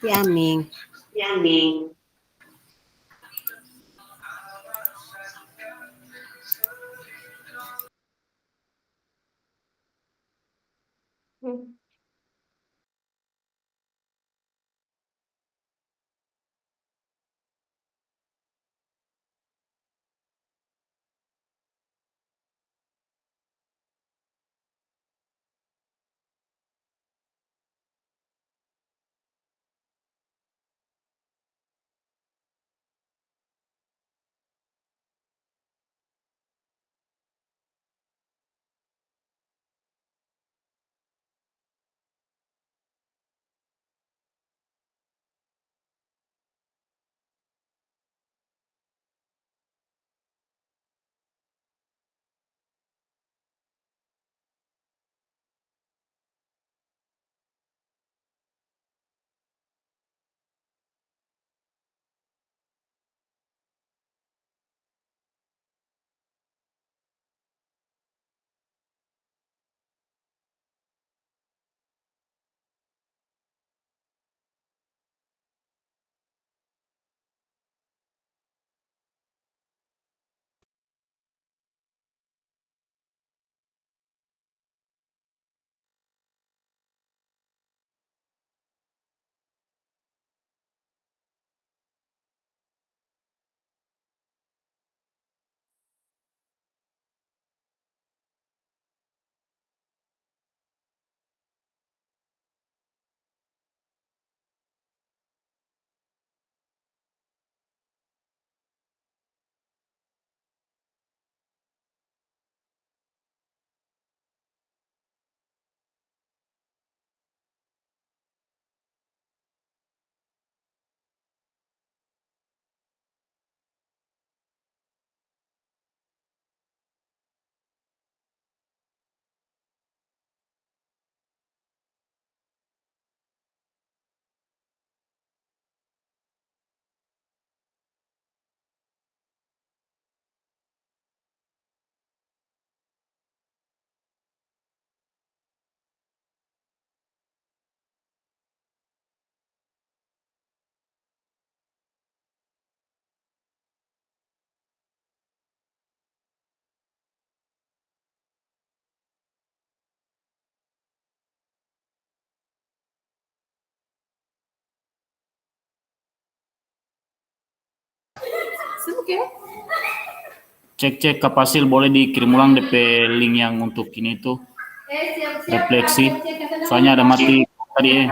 Ti Aming. Hmm. Cek Kapasil boleh dikirim ulang DP link yang untuk ini tuh refleksi. Soalnya ada mati tadi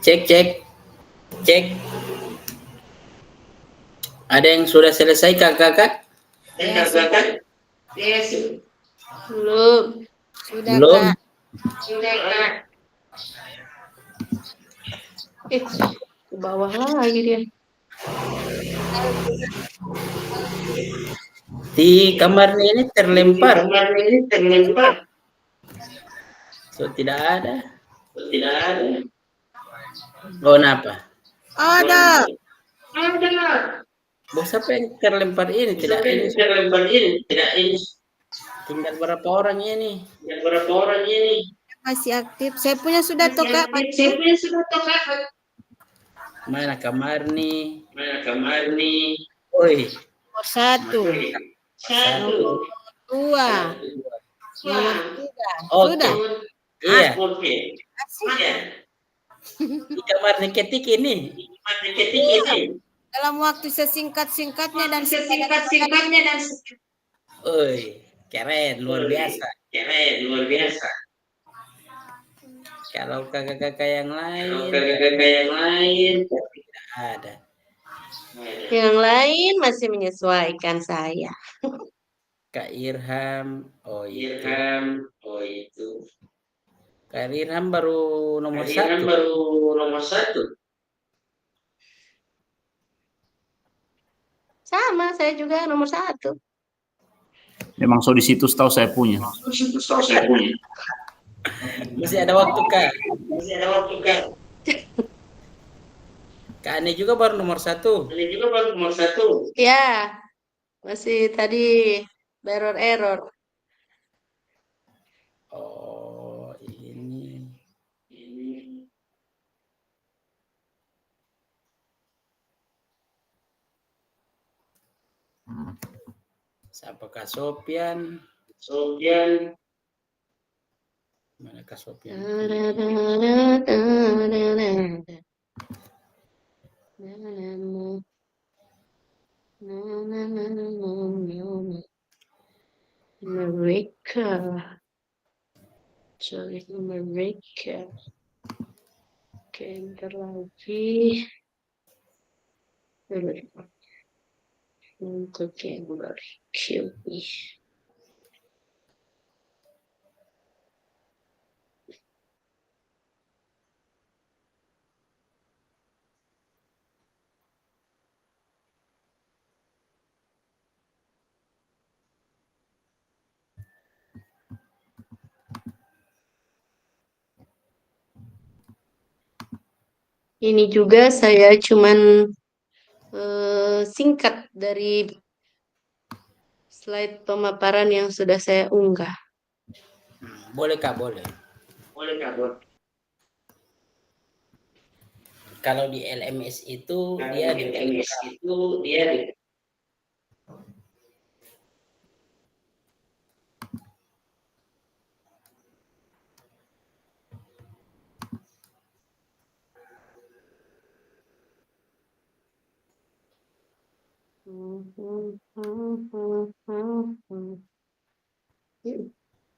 Cek, cek, cek. Ada yang sudah selesai kakak? Ya, sudah. Belum. Sudah, Belum. Kak. Ke bawah lagi dia. Di kamar ini terlempar. So tidak ada. Oh, kenapa? Ada. Bos apa yang terlempar ini? Tidak ini. Tinggal berapa orang ini? Masih aktif. Saya punya sudah tuh, Kak. Mana kamar nih? Oi, Nomor 1, satu. 2, nomor 3. Oke. Sudah. Iya, Asik. di kamar ketik ini. Dalam waktu sesingkat-singkatnya dan Oi, keren, luar biasa. Kalau kakak-kakak yang lain tidak ada. Yang lain masih menyesuaikan saya. Kak Irham, oh itu. Kak Irham baru nomor 1. Sama, saya juga nomor 1. Memang so di situ tahu saya punya. Masih ada waktu Kak. Kak Ane juga baru nomor 1. Ya, masih tadi error. Oh, ini. Siapa Kak Sopian? Mana Kak Sopian? Mereka. Oke, bentar lagi. Untuk yang berkiu nih. Ini juga saya cuman singkat dari slide pemaparan yang sudah saya unggah. Boleh Kak, boleh. Kalau di LMS itu dia di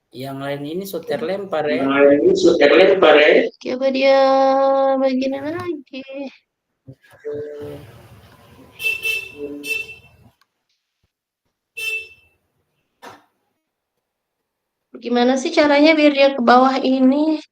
yang lain ini so terlempar ya. Coba dia bagian lagi. Gimana sih caranya biar dia ke bawah ini?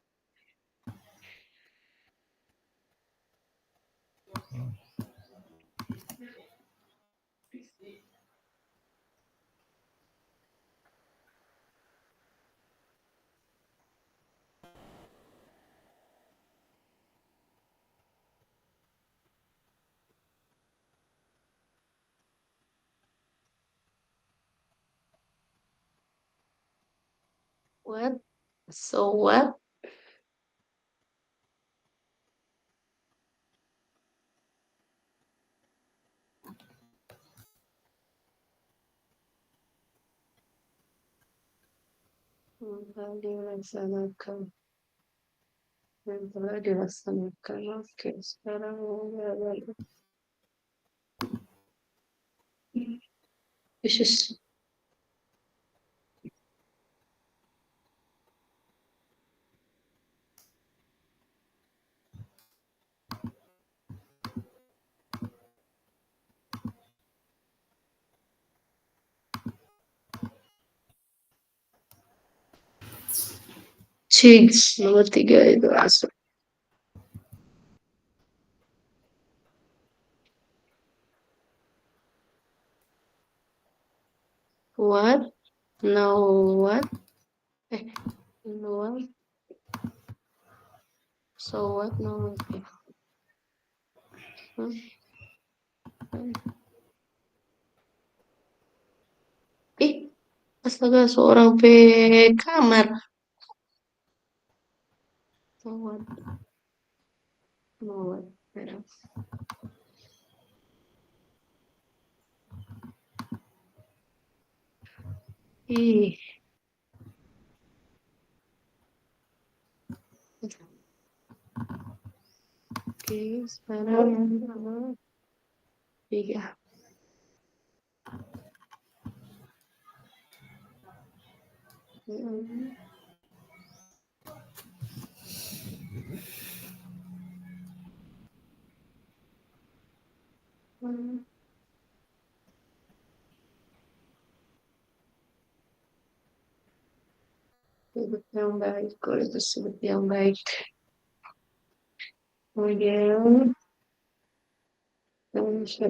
What? So what? Yang telah dilaksanakan. Oke, sekarang Yesus. Cik, nomor 3 itu masuk. What? No what? No what? So what? No what? Hmm. Astaga, seorang kamar. So what? No what? Ih. Oke, sekarang yang nomor 3. Sudut yang baik, kalau itu sudut yang baik. Kemudian, oke,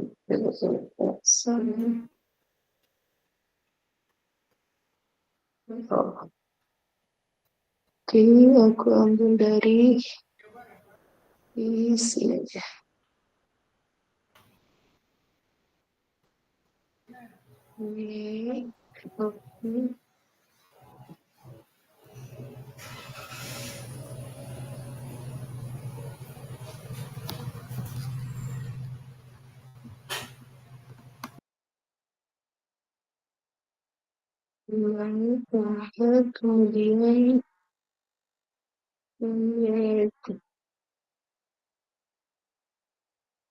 aku ambil dari sini aja. Oke, oke. Kemudian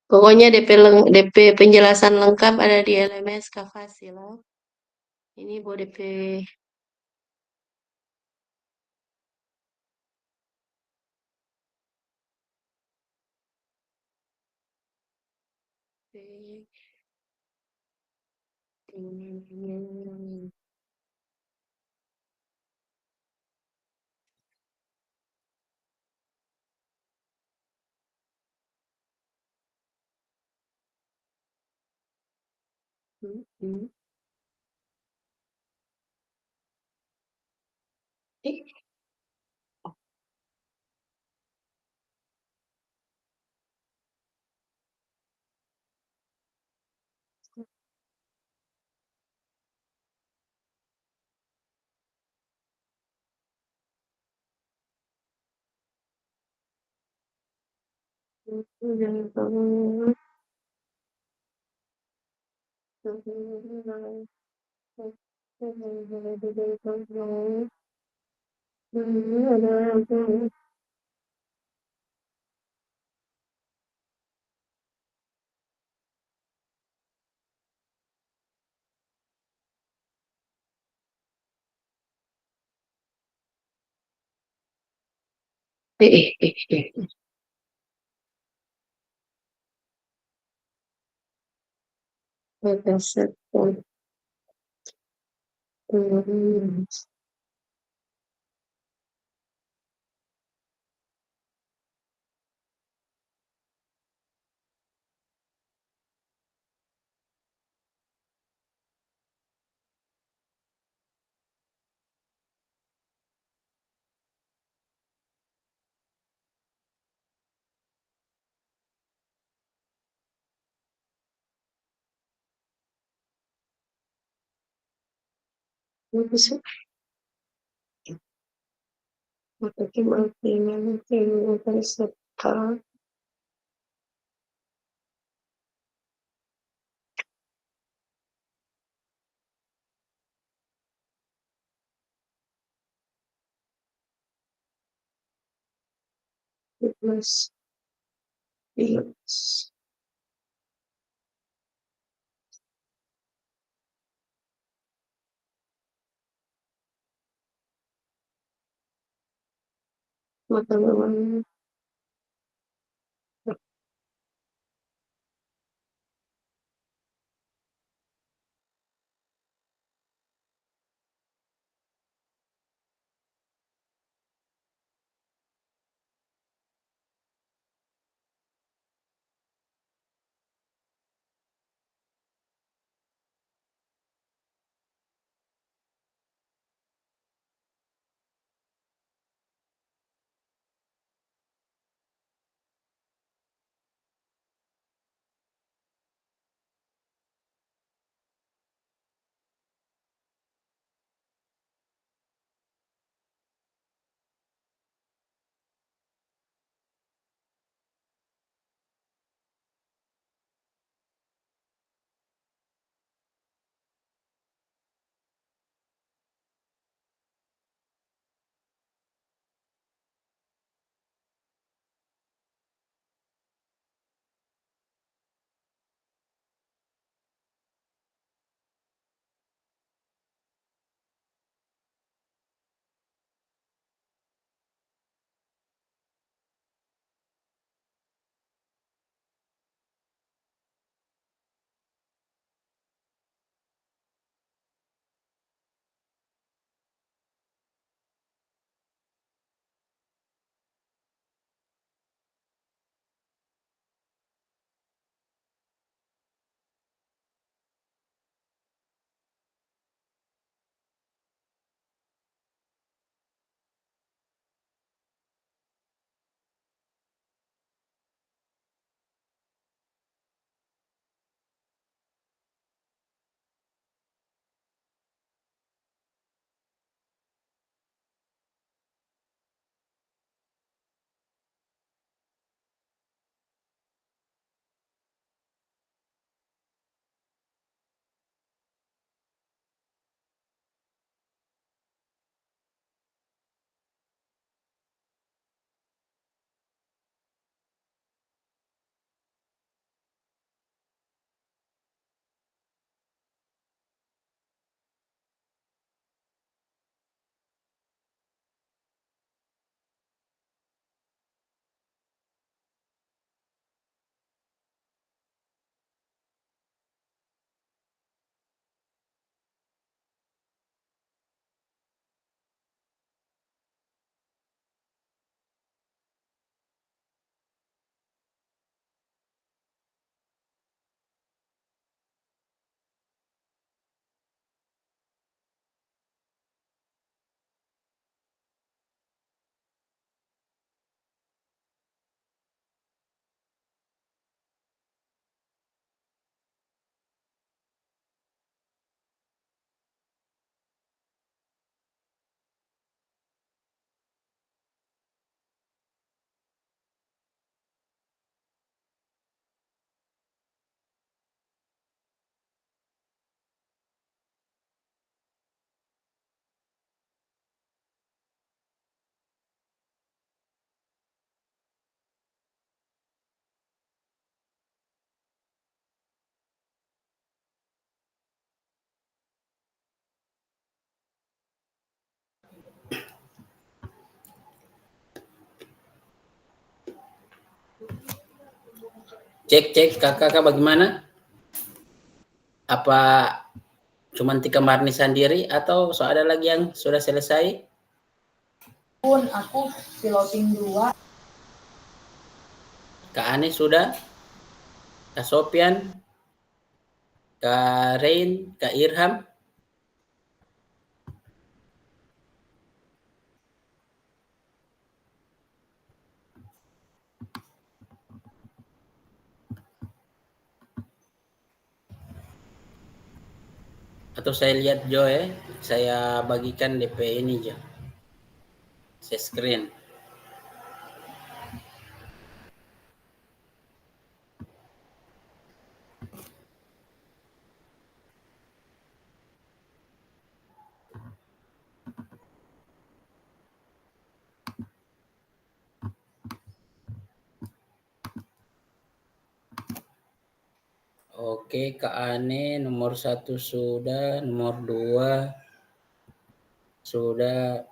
pokoknya DP penjelasan lengkap ada di LMS Kavasi lah. Ini buat DP Cek kakak bagaimana? Apa cuman Tika Marni sendiri atau ada lagi yang sudah selesai? Pun aku piloting 2. Kak Ane sudah? Kak Sopian? Kak Rain? Kak Irham? Atau saya lihat Jo saya bagikan DP ini Jo. Saya screen. Oke, Kak Ane nomor 1 sudah, nomor 2 sudah.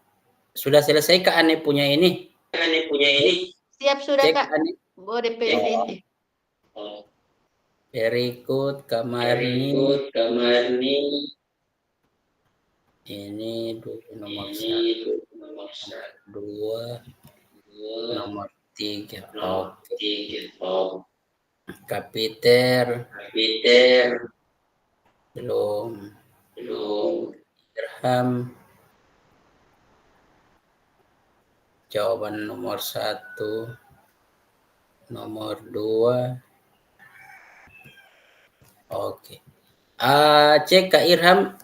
Sudah selesai Kak Ane punya ini? Siap sudah Cek Kak. Ane. Boleh PDD. Berikut Kak Marni. Ini nomor 1, nomor 2, nomor 3. Oke. Kapiter. Belum. Dirham. Jawaban nomor 1, nomor 2. Oke. Cek Kak Irham.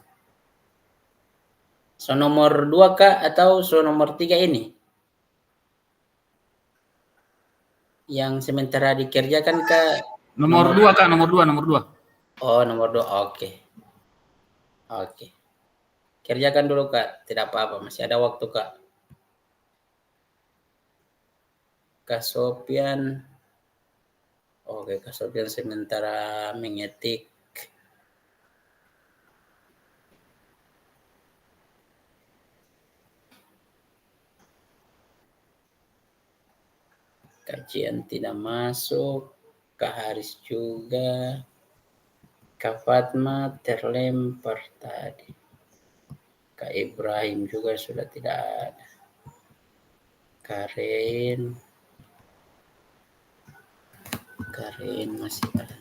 So nomor 2 Kak atau so nomor 3 ini? Yang sementara dikerjakan Kak? Nomor 2 Kak, nomor 2. Oh, nomor 2. Oke. Kerjakan dulu Kak, tidak apa-apa, masih ada waktu Kak. Kak Sopian. Oke, Kak Sopian sementara mengetik. Kajian tidak masuk. Kak Haris juga. Kak Fatma terlempar tadi. Kak Ibrahim juga sudah tidak ada. Karen masih ada.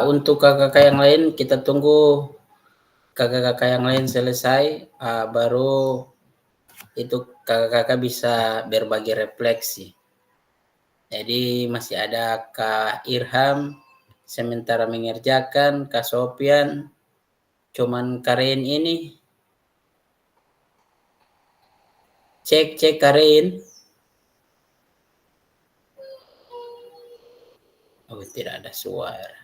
Untuk kakak-kakak yang lain kita tunggu kakak-kakak yang lain selesai, baru itu kakak-kakak bisa berbagi refleksi. Jadi masih ada Kak Irham sementara mengerjakan, Kak Sopian cuman Karen ini. Cek Karen. Oh, tidak ada suara.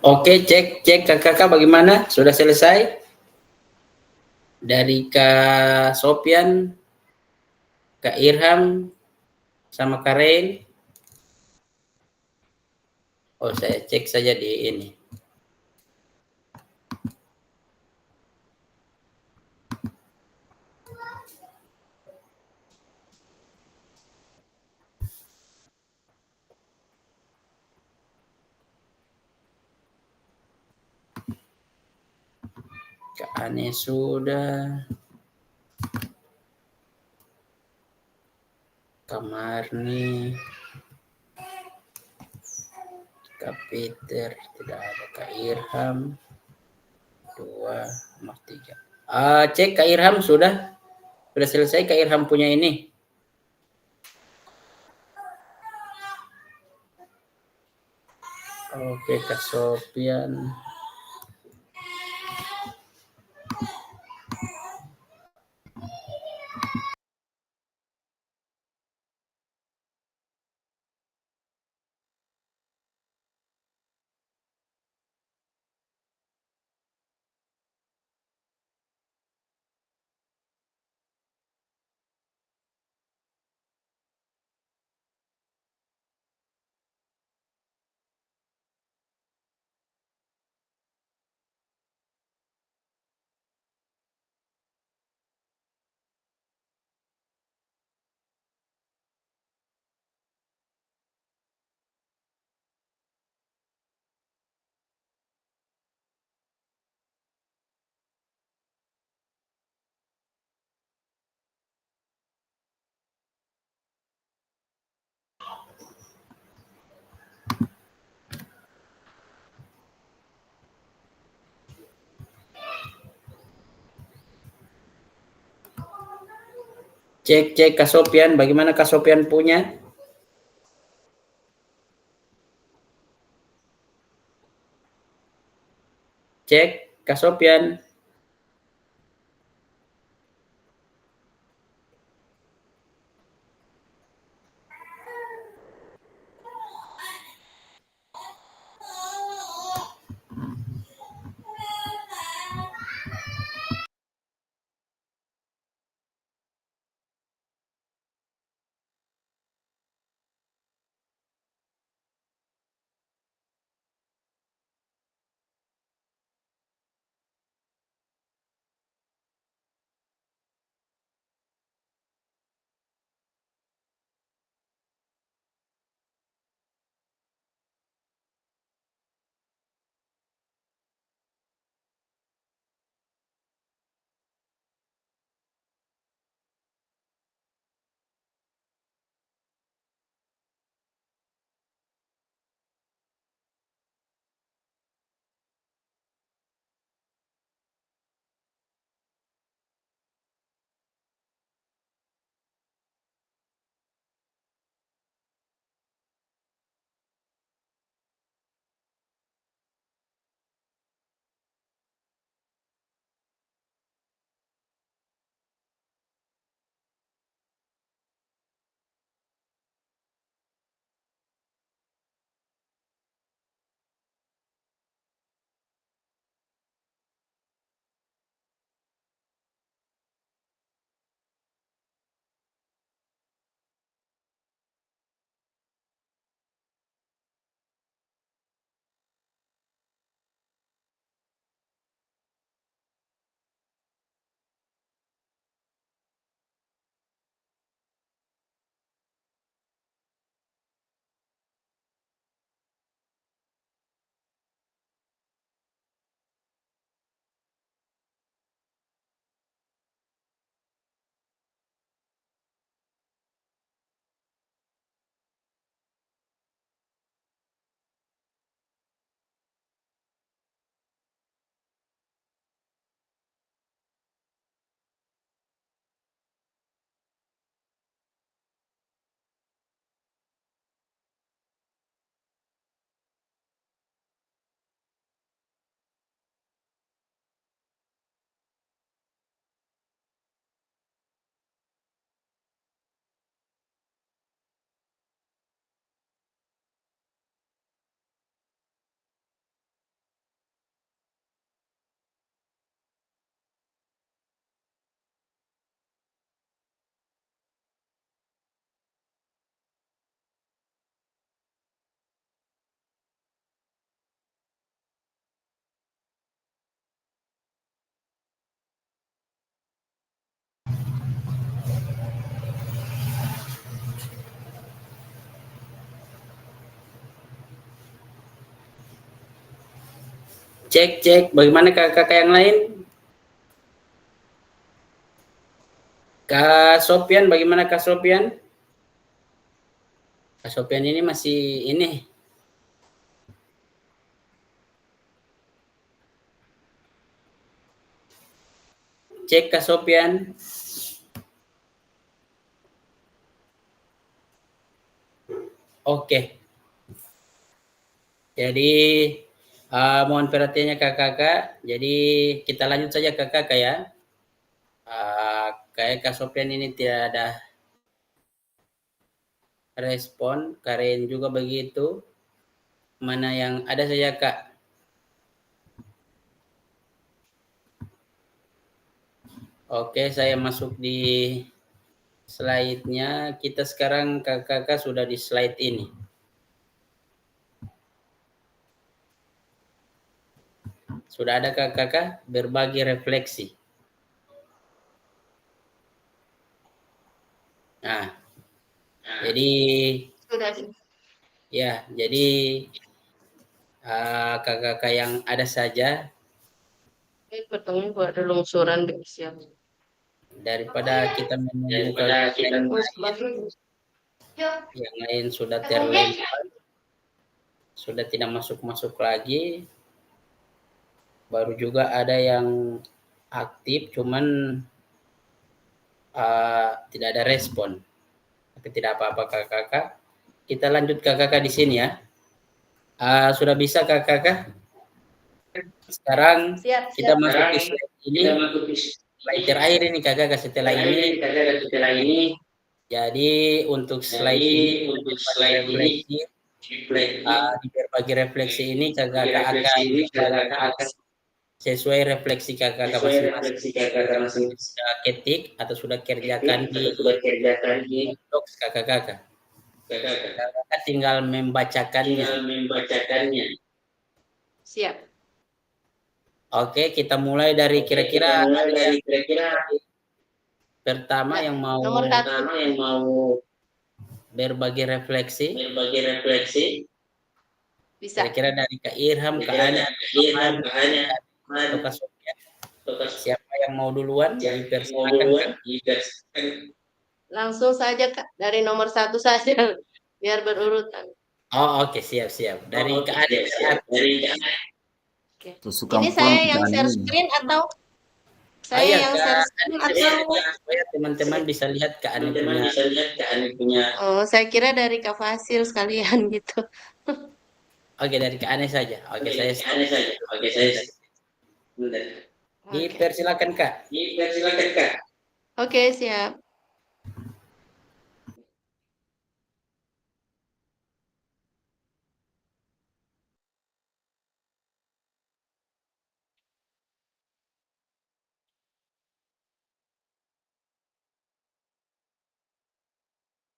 Oke, cek kakak bagaimana? Sudah selesai? Dari Kak Sopian, Kak Irham, sama Kak Rain. Oh, saya cek saja di ini. Kak Ane sudah. Kak Marni. Kak Peter, tidak ada. Kak Irham. 2 más 3. Cek Kak Irham sudah selesai Kak Irham punya ini. Oke Kak Sopian. Cek Kak Sopian, bagaimana Kak Sopian punya? Cek Kak Sopian. Cek, bagaimana kakak-kakak yang lain? Kak Sopian, bagaimana Kak Sopian? Kak Sopian ini masih ini. Cek Kak Sopian. Oke. Jadi mohon perhatiannya kakak-kakak. Jadi kita lanjut saja kakak-kakak ya. Kayak Kak Sopian ini tidak ada respon, Karen juga begitu. Mana yang ada saja Kak? Oke, saya masuk di slide-nya. Kita sekarang kakak-kakak sudah di slide ini. Sudah ada kakak-kakak berbagi refleksi. Nah, jadi Sudah. ya, jadi kakak-kakak yang ada saja Pertanyaan gua ada longsoran di siang. daripada kita menunggu yang lain sudah terlempar, sudah tidak masuk lagi. Baru juga ada yang aktif, cuman tidak ada respon. Tapi tidak apa-apa kakak-kakak. Kita lanjut kakak-kakak di sini ya. Sudah bisa kakak-kakak? Sekarang Siap. kita masuk di slide ini. Slide terakhir ini kakak-kakak setelah ini. Jadi untuk slide ini di berbagi refleksi ini kakak-kakak akan sesuai refleksi kakak-kakak masing-masing sudah ketik atau sudah kerjakan di docs kakak-kakak. Kakak tinggal membacakannya. Siap. Oke, kita mulai dari kira-kira pertama yang mau Nomor 1. berbagi refleksi. Bisa. Kira-kira dari Kak Irham, Kak Ana, atau Kak Sofia. Siapa yang mau duluan? Dipersilakan Kak. Langsung saja Kak, dari nomor 1 saja biar berurutan. Oh, oke, siap. Dari Kak Ana. Oke. Suka Ini pulang saya ke yang share Daniel. screen atau saya Iya, yang Kak. share screen atau Supaya teman-teman bisa lihat Kak Ana punya. oh, saya kira dari Kak Fasil sekalian gitu. Oke, dari Kak Ana saja. Oke, saya stop. Oke. Dipersilakan Kak. Oke, siap.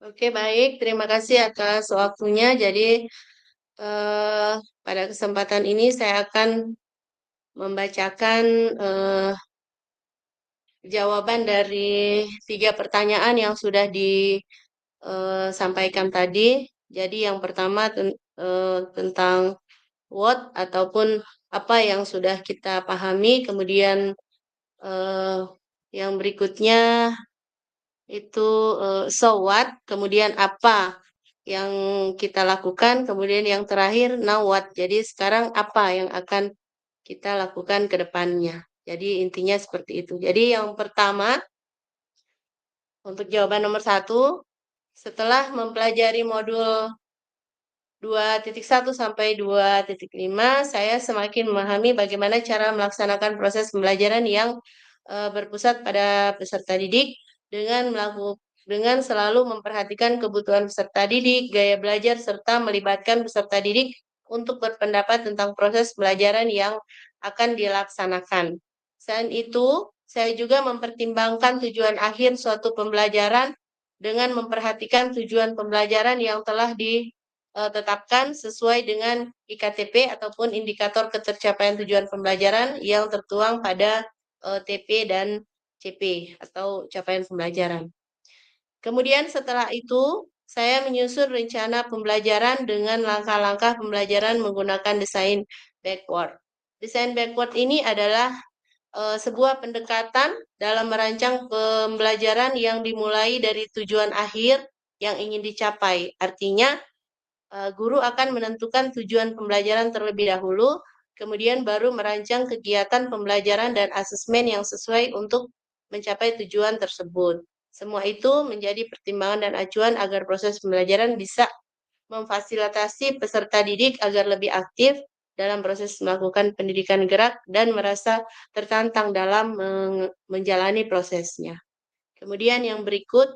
Oke, baik. Terima kasih atas waktunya. Jadi, pada kesempatan ini saya akan membacakan jawaban dari 3 pertanyaan yang sudah disampaikan tadi. Jadi, yang pertama tentang what ataupun apa yang sudah kita pahami. Kemudian, yang berikutnya itu so what, kemudian apa yang kita lakukan, kemudian yang terakhir now what. Jadi sekarang apa yang akan kita lakukan ke depannya. Jadi intinya seperti itu. Jadi yang pertama, untuk jawaban nomor 1, setelah mempelajari modul 2.1 sampai 2.5, saya semakin memahami bagaimana cara melaksanakan proses pembelajaran yang berpusat pada peserta didik dengan selalu memperhatikan kebutuhan peserta didik, gaya belajar, serta melibatkan peserta didik untuk berpendapat tentang proses pembelajaran yang akan dilaksanakan. Selain itu, saya juga mempertimbangkan tujuan akhir suatu pembelajaran dengan memperhatikan tujuan pembelajaran yang telah ditetapkan sesuai dengan IKTP ataupun indikator ketercapaian tujuan pembelajaran yang tertuang pada TP dan CP atau capaian pembelajaran. Kemudian setelah itu, saya menyusun rencana pembelajaran dengan langkah-langkah pembelajaran menggunakan desain backward. Desain backward ini adalah sebuah pendekatan dalam merancang pembelajaran yang dimulai dari tujuan akhir yang ingin dicapai. Artinya, guru akan menentukan tujuan pembelajaran terlebih dahulu, kemudian baru merancang kegiatan pembelajaran dan asesmen yang sesuai untuk mencapai tujuan tersebut. Semua itu menjadi pertimbangan dan acuan agar proses pembelajaran bisa memfasilitasi peserta didik agar lebih aktif dalam proses melakukan pendidikan gerak dan merasa tertantang dalam menjalani prosesnya. Kemudian yang berikut,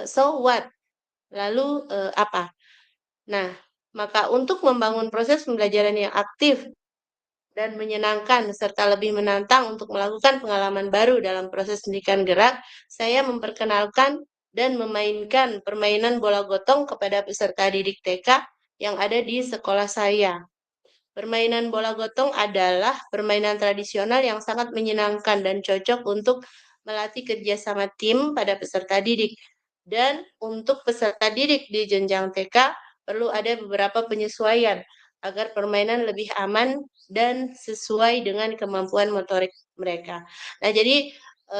so what? Lalu apa? Nah, maka untuk membangun proses pembelajaran yang aktif dan menyenangkan serta lebih menantang untuk melakukan pengalaman baru dalam proses pendidikan gerak, saya memperkenalkan dan memainkan permainan bola gotong kepada peserta didik TK yang ada di sekolah saya. Permainan bola gotong adalah permainan tradisional yang sangat menyenangkan dan cocok untuk melatih kerjasama tim pada peserta didik. Dan untuk peserta didik di jenjang TK, perlu ada beberapa penyesuaian agar permainan lebih aman dan sesuai dengan kemampuan motorik mereka. Nah, jadi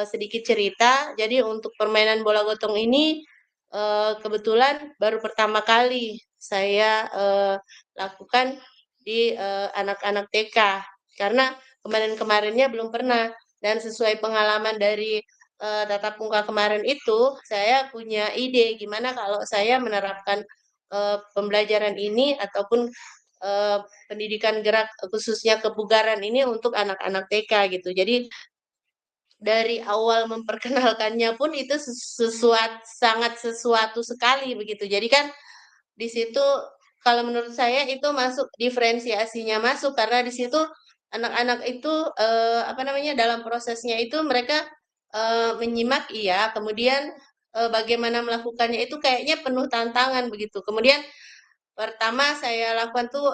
sedikit cerita, jadi untuk permainan bola gotong ini kebetulan baru pertama kali saya lakukan di anak-anak TK, karena kemarin-kemarinnya belum pernah, dan sesuai pengalaman dari tatap muka kemarin itu, saya punya ide gimana kalau saya menerapkan pembelajaran ini ataupun pendidikan gerak khususnya kebugaran ini untuk anak-anak TK gitu. Jadi dari awal memperkenalkannya pun itu sangat sesuatu sekali begitu. Jadi kan di situ kalau menurut saya itu masuk diferensiasinya masuk karena di situ anak-anak itu apa namanya dalam prosesnya itu mereka menyimak iya, kemudian bagaimana melakukannya itu kayaknya penuh tantangan begitu. Kemudian pertama saya lakukan tuh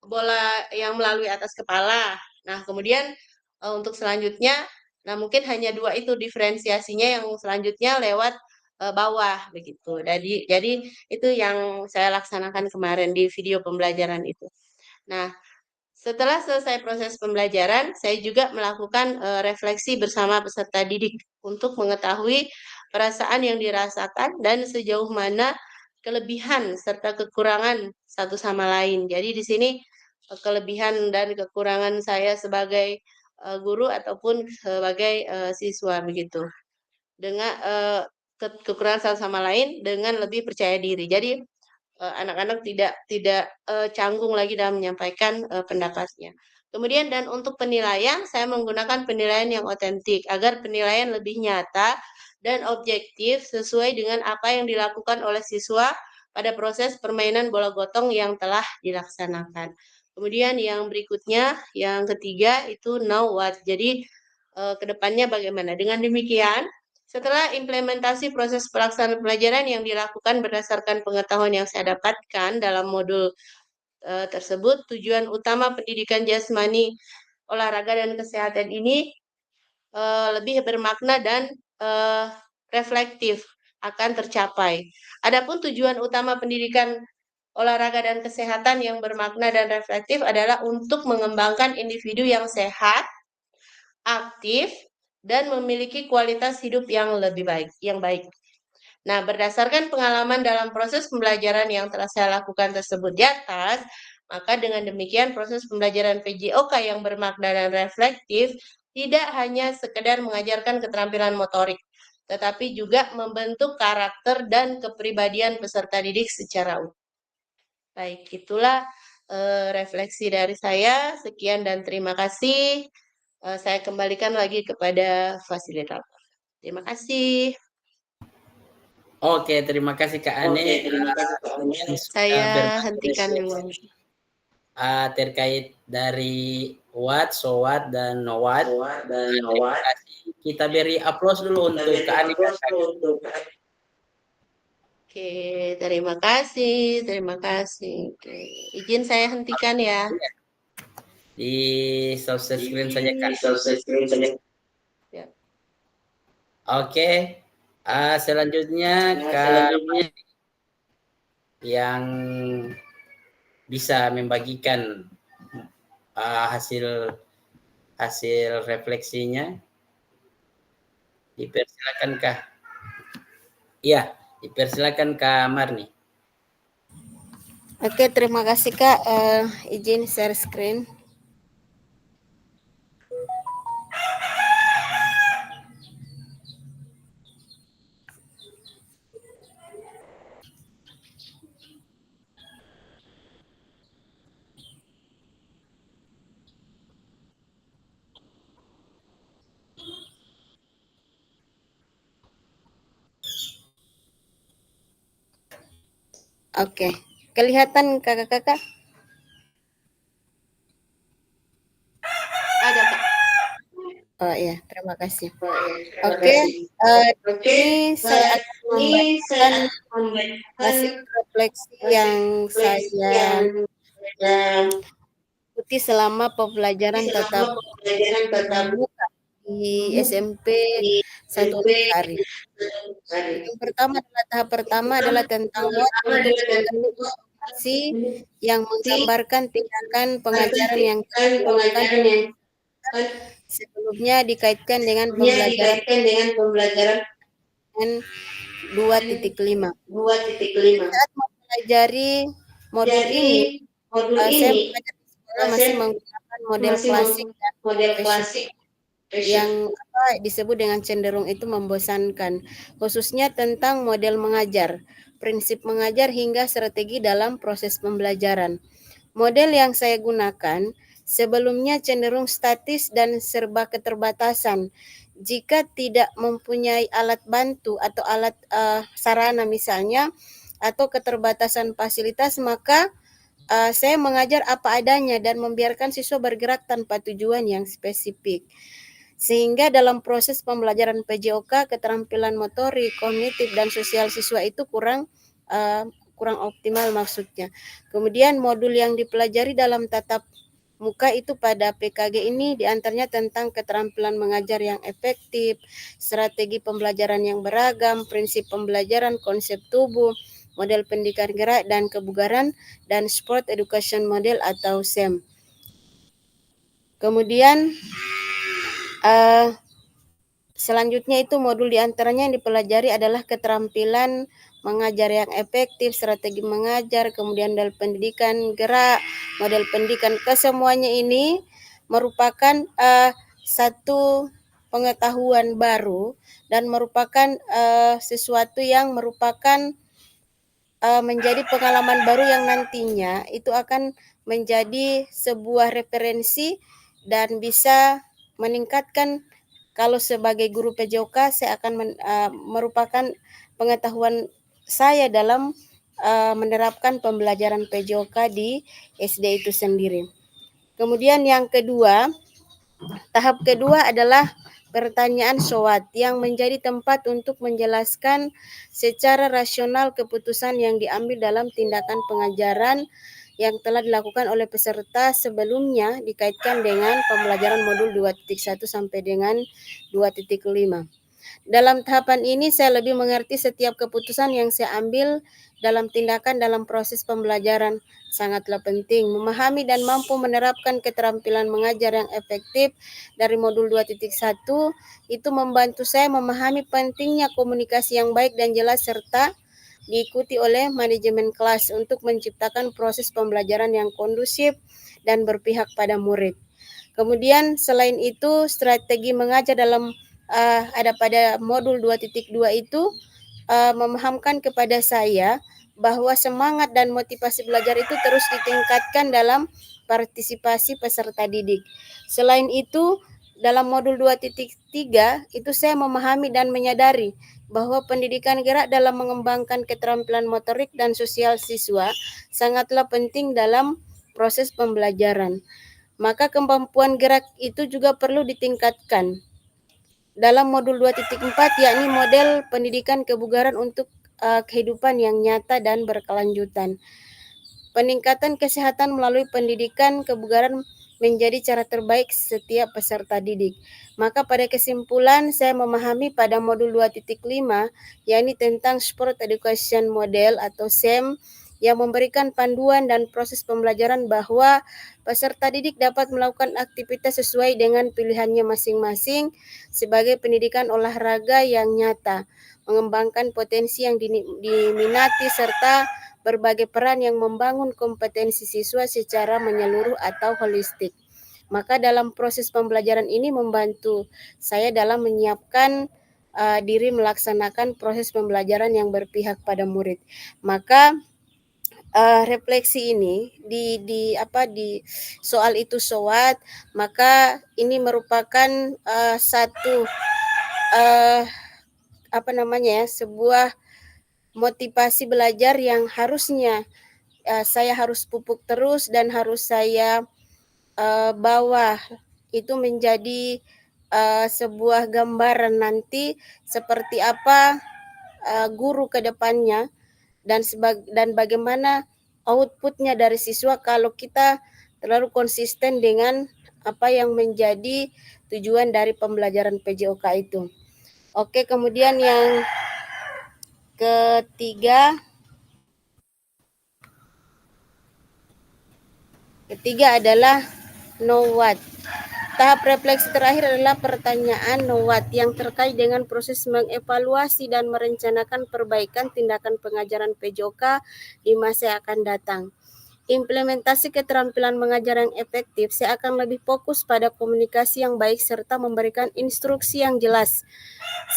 bola yang melalui atas kepala. Nah, kemudian untuk selanjutnya, nah mungkin hanya dua itu diferensiasinya, yang selanjutnya lewat bawah begitu. Jadi itu yang saya laksanakan kemarin di video pembelajaran itu. Nah, setelah selesai proses pembelajaran, saya juga melakukan refleksi bersama peserta didik untuk mengetahui perasaan yang dirasakan dan sejauh mana kelebihan serta kekurangan satu sama lain. Jadi di sini kelebihan dan kekurangan saya sebagai guru ataupun sebagai siswa begitu. Dengan kekurangan satu sama lain dengan lebih percaya diri. Jadi anak-anak tidak canggung lagi dalam menyampaikan pendapatnya. Kemudian dan untuk penilaian, saya menggunakan penilaian yang otentik agar penilaian lebih nyata dan objektif sesuai dengan apa yang dilakukan oleh siswa pada proses permainan bola gotong yang telah dilaksanakan. Kemudian yang berikutnya, yang ketiga itu now what. Jadi kedepannya bagaimana? Dengan demikian, setelah implementasi proses pelaksanaan pelajaran yang dilakukan berdasarkan pengetahuan yang saya dapatkan dalam modul tersebut, tujuan utama pendidikan jasmani, olahraga dan kesehatan ini lebih bermakna dan reflektif akan tercapai. Adapun tujuan utama pendidikan olahraga dan kesehatan yang bermakna dan reflektif adalah untuk mengembangkan individu yang sehat, aktif, dan memiliki kualitas hidup yang lebih baik, yang baik. Nah, berdasarkan pengalaman dalam proses pembelajaran yang telah saya lakukan tersebut di atas, maka dengan demikian proses pembelajaran PJOK yang bermakna dan reflektif tidak hanya sekedar mengajarkan keterampilan motorik, tetapi juga membentuk karakter dan kepribadian peserta didik secara utuh. Baik, itulah refleksi dari saya. Sekian dan terima kasih. Saya kembalikan lagi kepada fasilitator. Terima kasih. Oke, terima kasih Kak Ane. Saya hentikan dulu. Terkait dari what, so what, dan no what. Terima kasih. Kita beri aplaus dulu untuk Kak Ane. Oke, terima kasih, terima kasih. Oke. Izin saya hentikan ya. Di selesai screen saja Kak. Ya. Oke. Selanjutnya Kak yang bisa membagikan hasil hasil refleksinya? Dipersilakan Kak. Iya, dipersilakan Kak Marni. Oke, terima kasih Kak. Izin share screen. Oke, kelihatan kakak-kakak? Ada Kak. Oh iya, terima kasih. Terima Oke, kasih. ini saya akan membacakan hasil refleksi yang saya ikuti selama pembelajaran tatap muka di SMP 1 hari. Yang pertama adalah tahap pertama adalah tentang what untuk menggali informasi yang menggambarkan tindakan pengajaran yang dilakukan sebelumnya dikaitkan dengan pembelajaran dengan 2.5. Saat mempelajari modul ini, saya belajar di sekolah masih menggunakan model klasik dan profesional yang disebut dengan cenderung itu membosankan, khususnya tentang model mengajar, prinsip mengajar hingga strategi dalam proses pembelajaran. Model yang saya gunakan sebelumnya cenderung statis dan serba keterbatasan. Jika tidak mempunyai alat bantu atau alat sarana misalnya, atau keterbatasan fasilitas, maka saya mengajar apa adanya dan membiarkan siswa bergerak tanpa tujuan yang spesifik. Sehingga dalam proses pembelajaran PJOK, keterampilan motorik, kognitif, dan sosial siswa itu kurang optimal maksudnya. Kemudian modul yang dipelajari dalam tatap muka itu pada PKG ini diantaranya tentang keterampilan mengajar yang efektif, strategi pembelajaran yang beragam, prinsip pembelajaran, konsep tubuh, model pendidikan gerak dan kebugaran, dan Sport Education Model atau SEM. Kemudian selanjutnya itu modul diantaranya yang dipelajari adalah keterampilan mengajar yang efektif, strategi mengajar, kemudian model pendidikan gerak, model pendidikan. Kesemuanya ini merupakan satu pengetahuan baru dan merupakan sesuatu yang merupakan menjadi pengalaman baru yang nantinya itu akan menjadi sebuah referensi dan bisa meningkatkan. Kalau sebagai guru PJOK, saya akan merupakan pengetahuan saya dalam menerapkan pembelajaran PJOK di SD itu sendiri. Kemudian yang kedua, tahap kedua adalah pertanyaan SWOT yang menjadi tempat untuk menjelaskan secara rasional keputusan yang diambil dalam tindakan pengajaran yang telah dilakukan oleh peserta sebelumnya dikaitkan dengan pembelajaran modul 2.1 sampai dengan 2.5. Dalam tahapan ini saya lebih mengerti setiap keputusan yang saya ambil dalam tindakan dalam proses pembelajaran. Sangatlah penting memahami dan mampu menerapkan keterampilan mengajar yang efektif dari modul 2.1 itu membantu saya memahami pentingnya komunikasi yang baik dan jelas serta diikuti oleh manajemen kelas untuk menciptakan proses pembelajaran yang kondusif dan berpihak pada murid. Kemudian selain itu strategi mengajar dalam ada pada modul 2.2 itu memahamkan kepada saya bahwa semangat dan motivasi belajar itu terus ditingkatkan dalam partisipasi peserta didik. Selain itu dalam modul 2.3 itu saya memahami dan menyadari bahwa pendidikan gerak dalam mengembangkan keterampilan motorik dan sosial siswa sangatlah penting dalam proses pembelajaran. Maka kemampuan gerak itu juga perlu ditingkatkan. Dalam modul 2.4 yakni model pendidikan kebugaran untuk kehidupan yang nyata dan berkelanjutan. Peningkatan kesehatan melalui pendidikan kebugaran menjadi cara terbaik setiap peserta didik. Maka pada kesimpulan saya memahami pada modul 2.5 yakni tentang Sport Education Model atau SEM yang memberikan panduan dan proses pembelajaran bahwa peserta didik dapat melakukan aktivitas sesuai dengan pilihannya masing-masing sebagai pendidikan olahraga yang nyata, mengembangkan potensi yang diminati serta berbagai peran yang membangun kompetensi siswa secara menyeluruh atau holistik. Maka dalam proses pembelajaran ini membantu saya dalam menyiapkan diri melaksanakan proses pembelajaran yang berpihak pada murid. Maka refleksi ini di soal itu SOWAT, maka ini merupakan satu sebuah motivasi belajar yang harusnya saya harus pupuk terus dan harus saya bawa itu menjadi sebuah gambaran nanti seperti apa guru ke depannya dan bagaimana outputnya dari siswa kalau kita terlalu konsisten dengan apa yang menjadi tujuan dari pembelajaran PJOK itu. Oke, kemudian yang ketiga adalah know what. Tahap refleksi terakhir adalah pertanyaan know what yang terkait dengan proses mengevaluasi dan merencanakan perbaikan tindakan pengajaran PJOK di masa yang akan datang. Implementasi keterampilan mengajar yang efektif, saya akan lebih fokus pada komunikasi yang baik serta memberikan instruksi yang jelas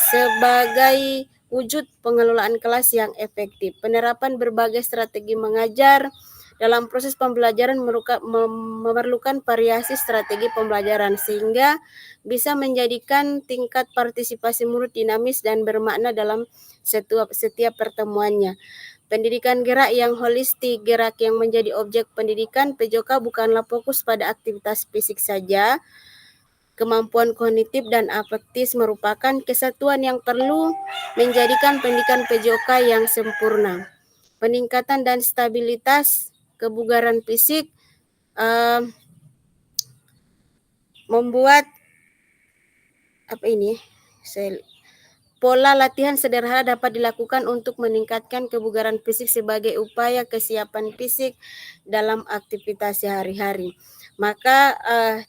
sebagai wujud pengelolaan kelas yang efektif. Penerapan berbagai strategi mengajar dalam proses pembelajaran memerlukan variasi strategi pembelajaran sehingga bisa menjadikan tingkat partisipasi murid dinamis dan bermakna dalam setiap pertemuannya. Pendidikan gerak yang holistik, gerak yang menjadi objek pendidikan PJOK bukanlah fokus pada aktivitas fisik saja. Kemampuan kognitif dan afektif merupakan kesatuan yang perlu menjadikan pendidikan PJOK yang sempurna. Peningkatan dan stabilitas kebugaran fisik membuat pola latihan sederhana dapat dilakukan untuk meningkatkan kebugaran fisik sebagai upaya kesiapan fisik dalam aktivitas sehari-hari. Maka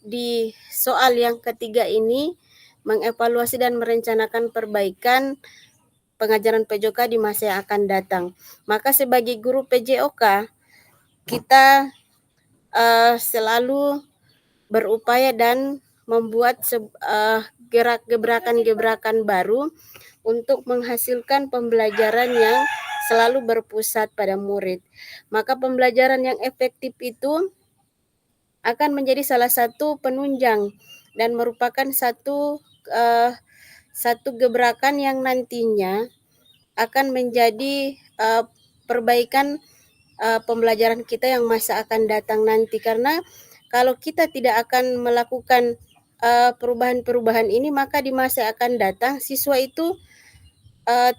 di soal yang ketiga ini mengevaluasi dan merencanakan perbaikan pengajaran PJOK di masa yang akan datang. Maka sebagai guru PJOK kita selalu berupaya dan membuat gebrakan-gebrakan baru untuk menghasilkan pembelajaran yang selalu berpusat pada murid. Maka pembelajaran yang efektif itu akan menjadi salah satu penunjang dan merupakan satu gebrakan yang nantinya akan menjadi perbaikan pembelajaran kita yang masa akan datang nanti. Karena kalau kita tidak akan melakukan perubahan-perubahan ini, maka di masa yang akan datang siswa itu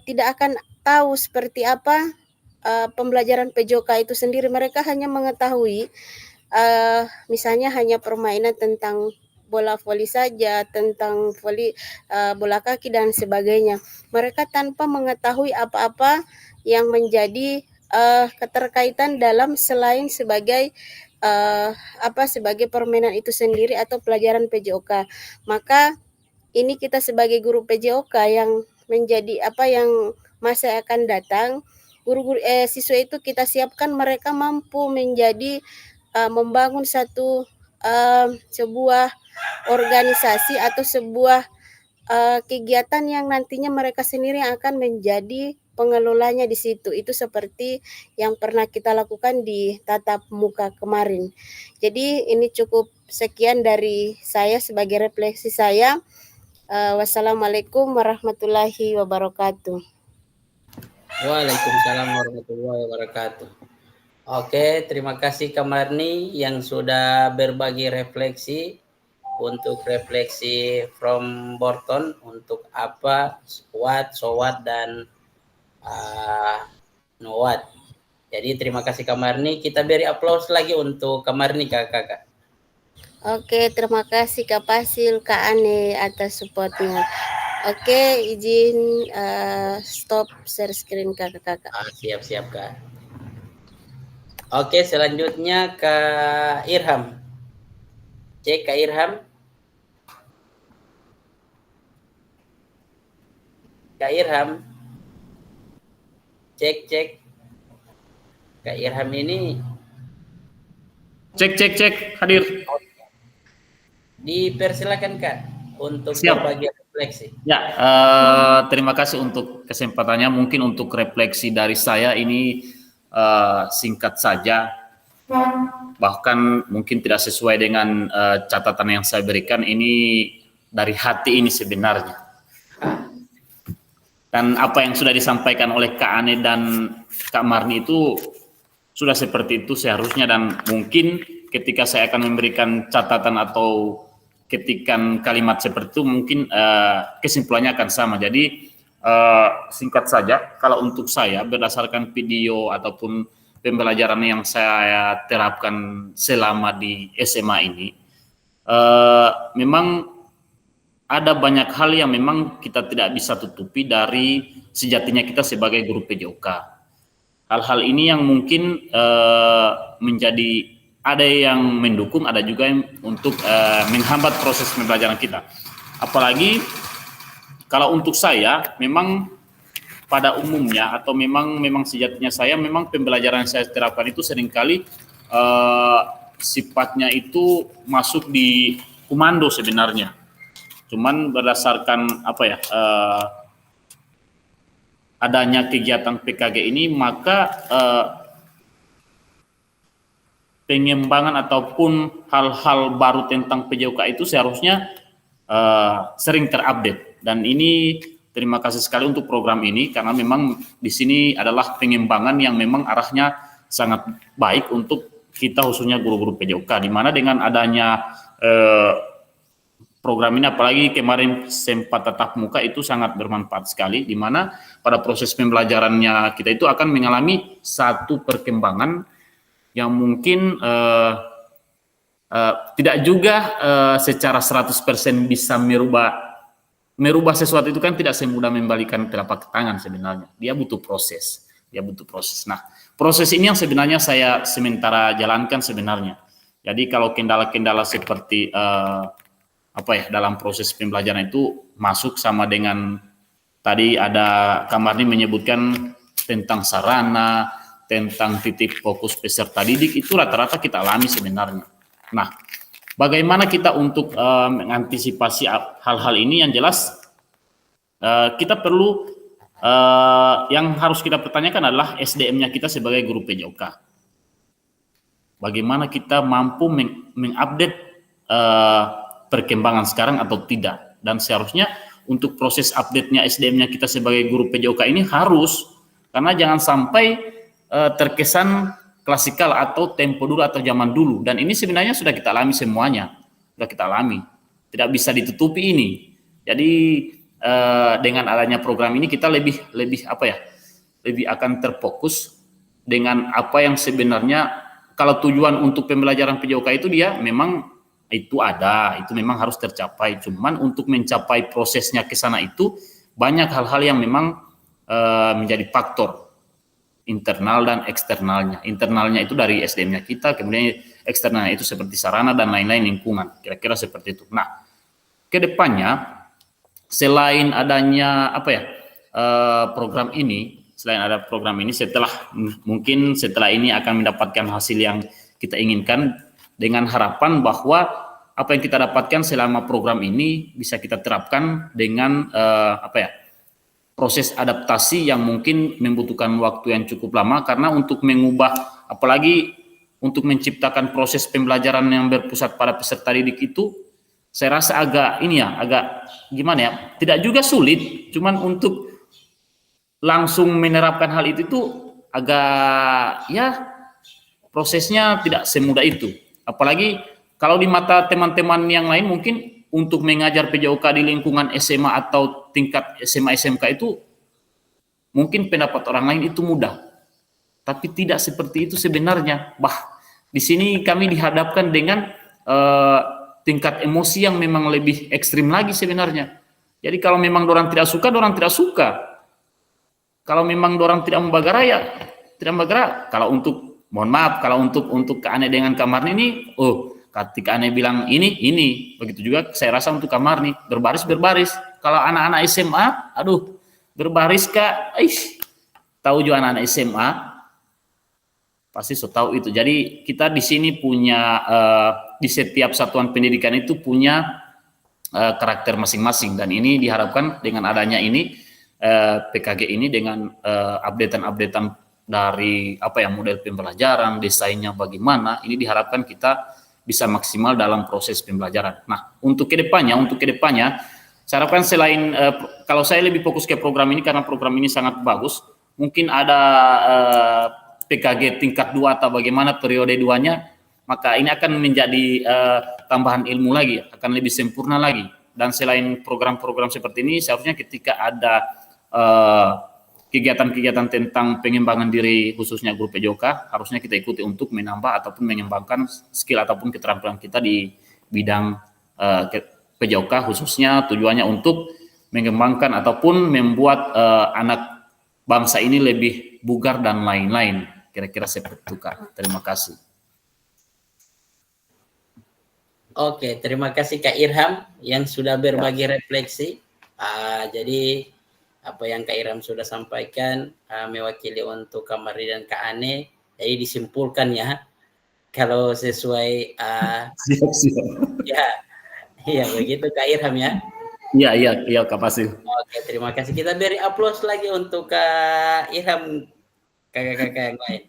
tidak akan tahu seperti apa pembelajaran PJOK itu sendiri. Mereka hanya mengetahui misalnya hanya permainan tentang bola voli saja, tentang voli bola kaki dan sebagainya. Mereka tanpa mengetahui apa-apa yang menjadi keterkaitan dalam selain sebagai sebagai permainan itu sendiri atau pelajaran PJOK. Maka ini kita sebagai guru PJOK yang menjadi yang masa akan datang, guru-guru siswa itu kita siapkan mereka mampu menjadi membangun satu sebuah organisasi atau sebuah kegiatan yang nantinya mereka sendiri yang akan menjadi pengelolanya di situ. Itu seperti yang pernah kita lakukan di tatap muka kemarin. Jadi ini cukup sekian dari saya sebagai refleksi saya. Wassalamualaikum warahmatullahi wabarakatuh. Waalaikumsalam warahmatullahi wabarakatuh. Oke, terima kasih Kak Marni yang sudah berbagi refleksi untuk refleksi from Borton untuk apa SWOT dan NOWAT. Jadi terima kasih Kak Marni. Kita beri aplaus lagi untuk Kak Marni kakak. Oke, terima kasih Kak Pasil, Kak Ane atas supportnya. Oke, izin stop share screen kakak-kakak. Siap-siap Kak. Oke, selanjutnya Kak Irham. Cek Kak Irham. Kak Irham. Cek. Kak Irham ini Cek, hadir. dipersilakan Kak untuk Siap. berbagi refleksi. Ya, terima kasih untuk kesempatannya. Mungkin untuk refleksi dari saya ini singkat saja, bahkan mungkin tidak sesuai dengan catatan yang saya berikan. Ini dari hati ini sebenarnya. Dan apa yang sudah disampaikan oleh Kak Ane dan Kak Marni itu sudah seperti itu seharusnya, dan mungkin ketika saya akan memberikan catatan atau ketikan kalimat seperti itu mungkin kesimpulannya akan sama. Jadi singkat saja, kalau untuk saya berdasarkan video ataupun pembelajaran yang saya terapkan selama di SMA ini, memang ada banyak hal yang memang kita tidak bisa tutupi dari sejatinya kita sebagai guru PJOK. Hal-hal ini yang mungkin menjadi, ada yang mendukung, ada juga yang untuk menghambat proses pembelajaran kita. Apalagi kalau untuk saya, memang pada umumnya atau memang sejatinya saya, memang pembelajaran yang saya terapkan itu seringkali sifatnya itu masuk di komando sebenarnya. Cuman berdasarkan adanya kegiatan PKG ini, maka pengembangan ataupun hal-hal baru tentang PJOK itu seharusnya sering terupdate. Dan ini terima kasih sekali untuk program ini, karena memang di sini adalah pengembangan yang memang arahnya sangat baik untuk kita, khususnya guru-guru PJOK, di mana dengan adanya program ini, apalagi kemarin sempat tatap muka, itu sangat bermanfaat sekali, di mana pada proses pembelajarannya kita itu akan mengalami satu perkembangan yang mungkin tidak juga secara 100% bisa merubah sesuatu. Itu kan tidak semudah membalikan telapak tangan sebenarnya. Dia butuh proses. Nah, proses ini yang sebenarnya saya sementara jalankan sebenarnya. Jadi kalau kendala-kendala seperti dalam proses pembelajaran itu masuk sama dengan tadi ada Kak Marni menyebutkan tentang sarana, tentang titik fokus peserta didik, itu rata-rata kita alami sebenarnya. Nah, bagaimana kita untuk mengantisipasi hal-hal ini? Yang jelas kita perlu, yang harus kita pertanyakan adalah SDM-nya kita sebagai guru PJOK. Bagaimana kita mampu mengupdate perkembangan sekarang atau tidak. Dan seharusnya untuk proses update-nya SDM-nya kita sebagai guru PJOK ini harus, karena jangan sampai terkesan klasikal atau tempo dulu atau zaman dulu. Dan ini sebenarnya sudah kita alami semuanya, tidak bisa ditutupi ini. Jadi dengan adanya program ini kita lebih akan terfokus dengan apa yang sebenarnya, kalau tujuan untuk pembelajaran PJOK itu dia memang itu memang harus tercapai. Cuman untuk mencapai prosesnya ke sana itu banyak hal-hal yang memang menjadi faktor internal dan eksternalnya. Internalnya itu dari SDM-nya kita, kemudian eksternalnya itu seperti sarana dan lain-lain, lingkungan, kira-kira seperti itu. Nah, kedepannya selain adanya program ini, setelah ini akan mendapatkan hasil yang kita inginkan, dengan harapan bahwa apa yang kita dapatkan selama program ini bisa kita terapkan dengan proses adaptasi yang mungkin membutuhkan waktu yang cukup lama, karena untuk mengubah, apalagi untuk menciptakan proses pembelajaran yang berpusat pada peserta didik itu, saya rasa agak tidak juga sulit, cuman untuk langsung menerapkan hal itu agak prosesnya tidak semudah itu. Apalagi kalau di mata teman-teman yang lain mungkin untuk mengajar PJOK di lingkungan SMA atau tingkat SMA SMK itu mungkin pendapat orang lain itu mudah, tapi tidak seperti itu sebenarnya. Di sini kami dihadapkan dengan tingkat emosi yang memang lebih ekstrim lagi sebenarnya. Jadi kalau memang dorang tidak suka, Kalau memang dorang tidak membagara, ya tidak membagara. Kalau untuk Mohon maaf kalau untuk Kak Ane dengan Kak Marni ini, ketika Ane bilang ini, begitu juga saya rasa untuk Kak Marni, berbaris. Kalau anak-anak SMA, aduh, berbaris Kak, tahu juga anak-anak SMA, pasti so tahu itu. Jadi kita di sini punya, di setiap satuan pendidikan itu punya karakter masing-masing, dan ini diharapkan dengan adanya ini, PKG ini dengan updatean dari model pembelajaran, desainnya bagaimana, ini diharapkan kita bisa maksimal dalam proses pembelajaran. Nah, untuk kedepannya, saya harapkan selain kalau saya lebih fokus ke program ini karena program ini sangat bagus, mungkin ada PKG tingkat 2 atau bagaimana periode 2-nya, maka ini akan menjadi tambahan ilmu lagi, akan lebih sempurna lagi. Dan selain program-program seperti ini, seharusnya ketika ada kegiatan-kegiatan tentang pengembangan diri khususnya grup PJOK, harusnya kita ikuti untuk menambah ataupun mengembangkan skill ataupun keterampilan kita di bidang PJOK, khususnya tujuannya untuk mengembangkan ataupun membuat anak bangsa ini lebih bugar dan lain-lain. Kira-kira seperti itu, Kak. Terima kasih. Oke, terima kasih Kak Irham yang sudah berbagi refleksi. Jadi apa yang Kak Irham sudah sampaikan mewakili untuk Kak Marni dan Kak Ane. Jadi disimpulkan ya, kalau sesuai Siap. ya begitu Kak Irham ya. Iya Kak Fasil. Oke, terima kasih. Kita beri aplaus lagi untuk Kak Irham, kakak-kakak yang lain.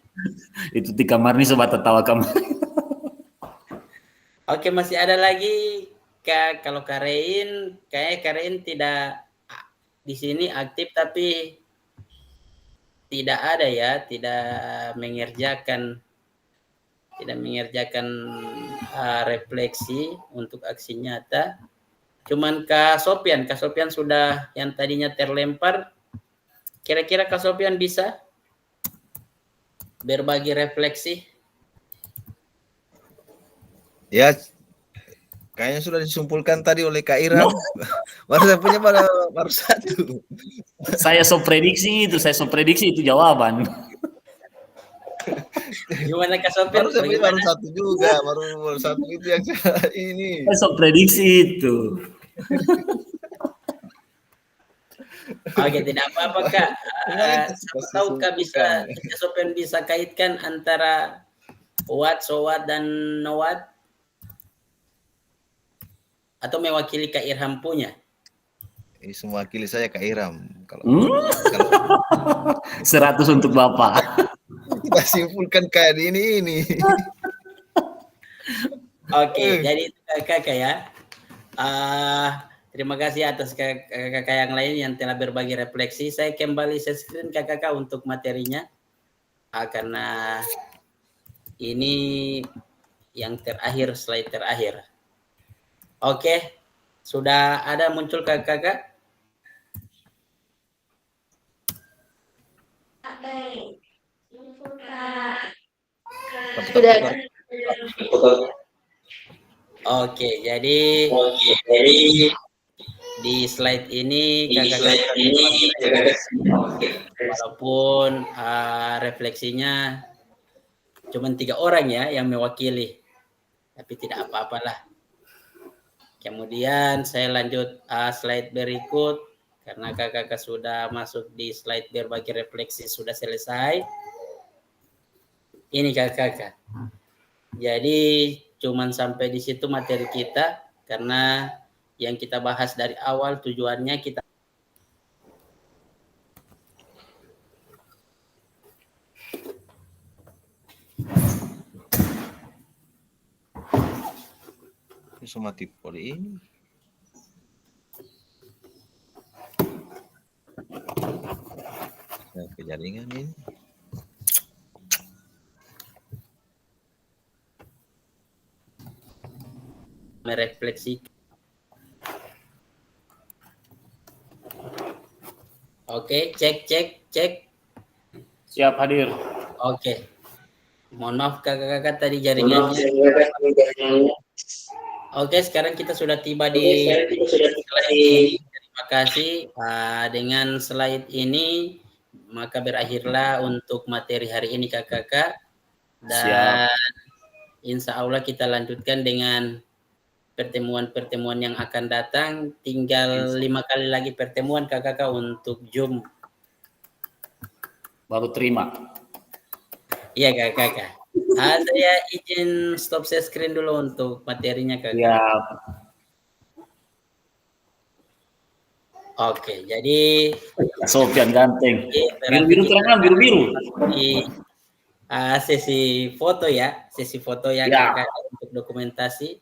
Itu di kamar nih sobat tertawa kamar. Oke, masih ada lagi Kak, kalau Karein, kayaknya Karein tidak di sini aktif tapi tidak ada ya, tidak mengerjakan refleksi untuk aksi nyata. Cuman Kak Sofian sudah yang tadinya terlempar. Kira-kira Kak Sofian bisa berbagi refleksi? Ya, kayaknya sudah disimpulkan tadi oleh Kak Irham. Baru saya punya baru satu. Saya so prediksi itu jawaban. Gimana Kak Sofian? Baru satu juga, baru satu itu yang ini. Saya so prediksi itu. Oke, tidak apa-apa Kak. Tahu Kak bisa, Kak Sofian bisa kaitkan antara what, so what, dan no what? Atau mewakili Kak Irham punya? Semua wakili saya Kak Irham. Kalau 100 untuk Bapak. kita simpulkan kayak ini. Oke, jadi itu kakak ya. Terima kasih atas kakak yang lain yang telah berbagi refleksi. Saya kembali share screen kakak untuk materinya. Karena ini yang terakhir, slide terakhir. Oke, sudah ada muncul kakak? Sudah. Oke, jadi di slide ini kakak walaupun refleksinya cuma 3 orang ya yang mewakili, tapi tidak apa-apalah. Kemudian saya lanjut slide berikut karena kakak sudah masuk di slide berbagi refleksi sudah selesai. Ini kakak. Jadi cuman sampai di situ materi kita karena yang kita bahas dari awal tujuannya kita Semua tipe ini. Nah, kejaringan ini. merefleksi. Oke, cek. Siap hadir. Oke. Mohon maaf kakak-kakak tadi jaringannya. Oke, sekarang kita sudah tiba di slide. Terima kasih. Dengan slide ini maka berakhirlah untuk materi hari ini kakak-kakak. Dan insya Allah kita lanjutkan dengan pertemuan-pertemuan yang akan datang. Tinggal 5 kali lagi pertemuan kakak untuk Zoom. Baru terima. Iya kakak. Saya izin stop share screen dulu untuk materinya kakak. Ya, Oke, jadi Sofian ganteng. berarti Biru-biru kita terang, biru-biru. di sesi foto ya, Ya. kakak untuk dokumentasi,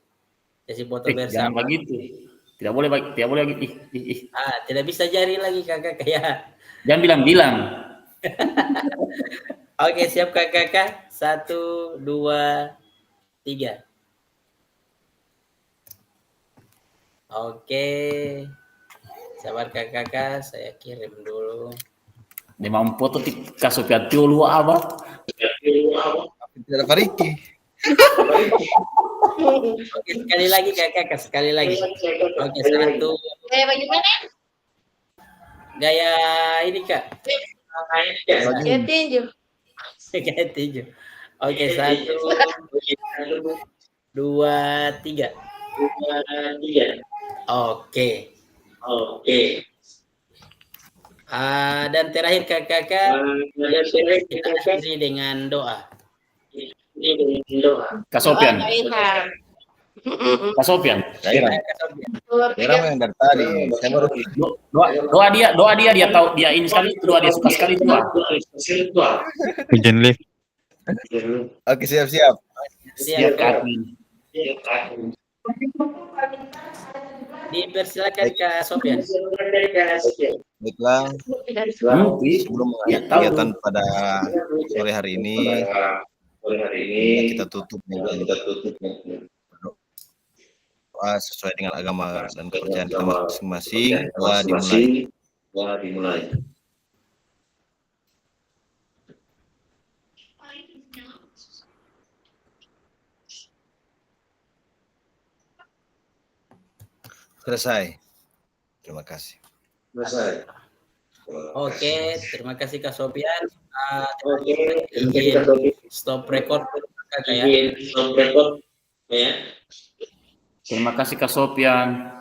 sesi foto Jangan bersama. begitu. Tidak boleh lagi. Ih. Tidak bisa jari lagi kakak ya. Jangan bilang-bilang. Oke, siap kakak. 1, 2, 3. Oke. Sabar kakak, saya kirim dulu. Memang foto tika Sofian tiulu apa? Tidak ada Riki. Oke, sekali lagi kakak, sekali lagi. Oke, 1. Bagaimana? Gaya ini kak. Ya tinju. Gaya tinju. Oke, 1, 2, 3. Oke. Dan terakhir kakak, kita akhiri dengan doa. Kak Sofian. Kak Sofian. Daerah yang dari tadi. Saya baru Doa dia tahu dia ini sekali doa dia suka sekali doa. Izin lift. Oke, siap. Siap. Kak. Dipersilakan Kak Sofian. Baiklah, sebelum mengakhiri kegiatan pada sore hari ini, kita tutup dengan doa sesuai dengan agama dan kepercayaan kita masing-masing. Doa dimulai. Selesai. Terima kasih. Oke, terima kasih Kak Sofian. Izin stop record kakak ya. Terima kasih Kak Sofian.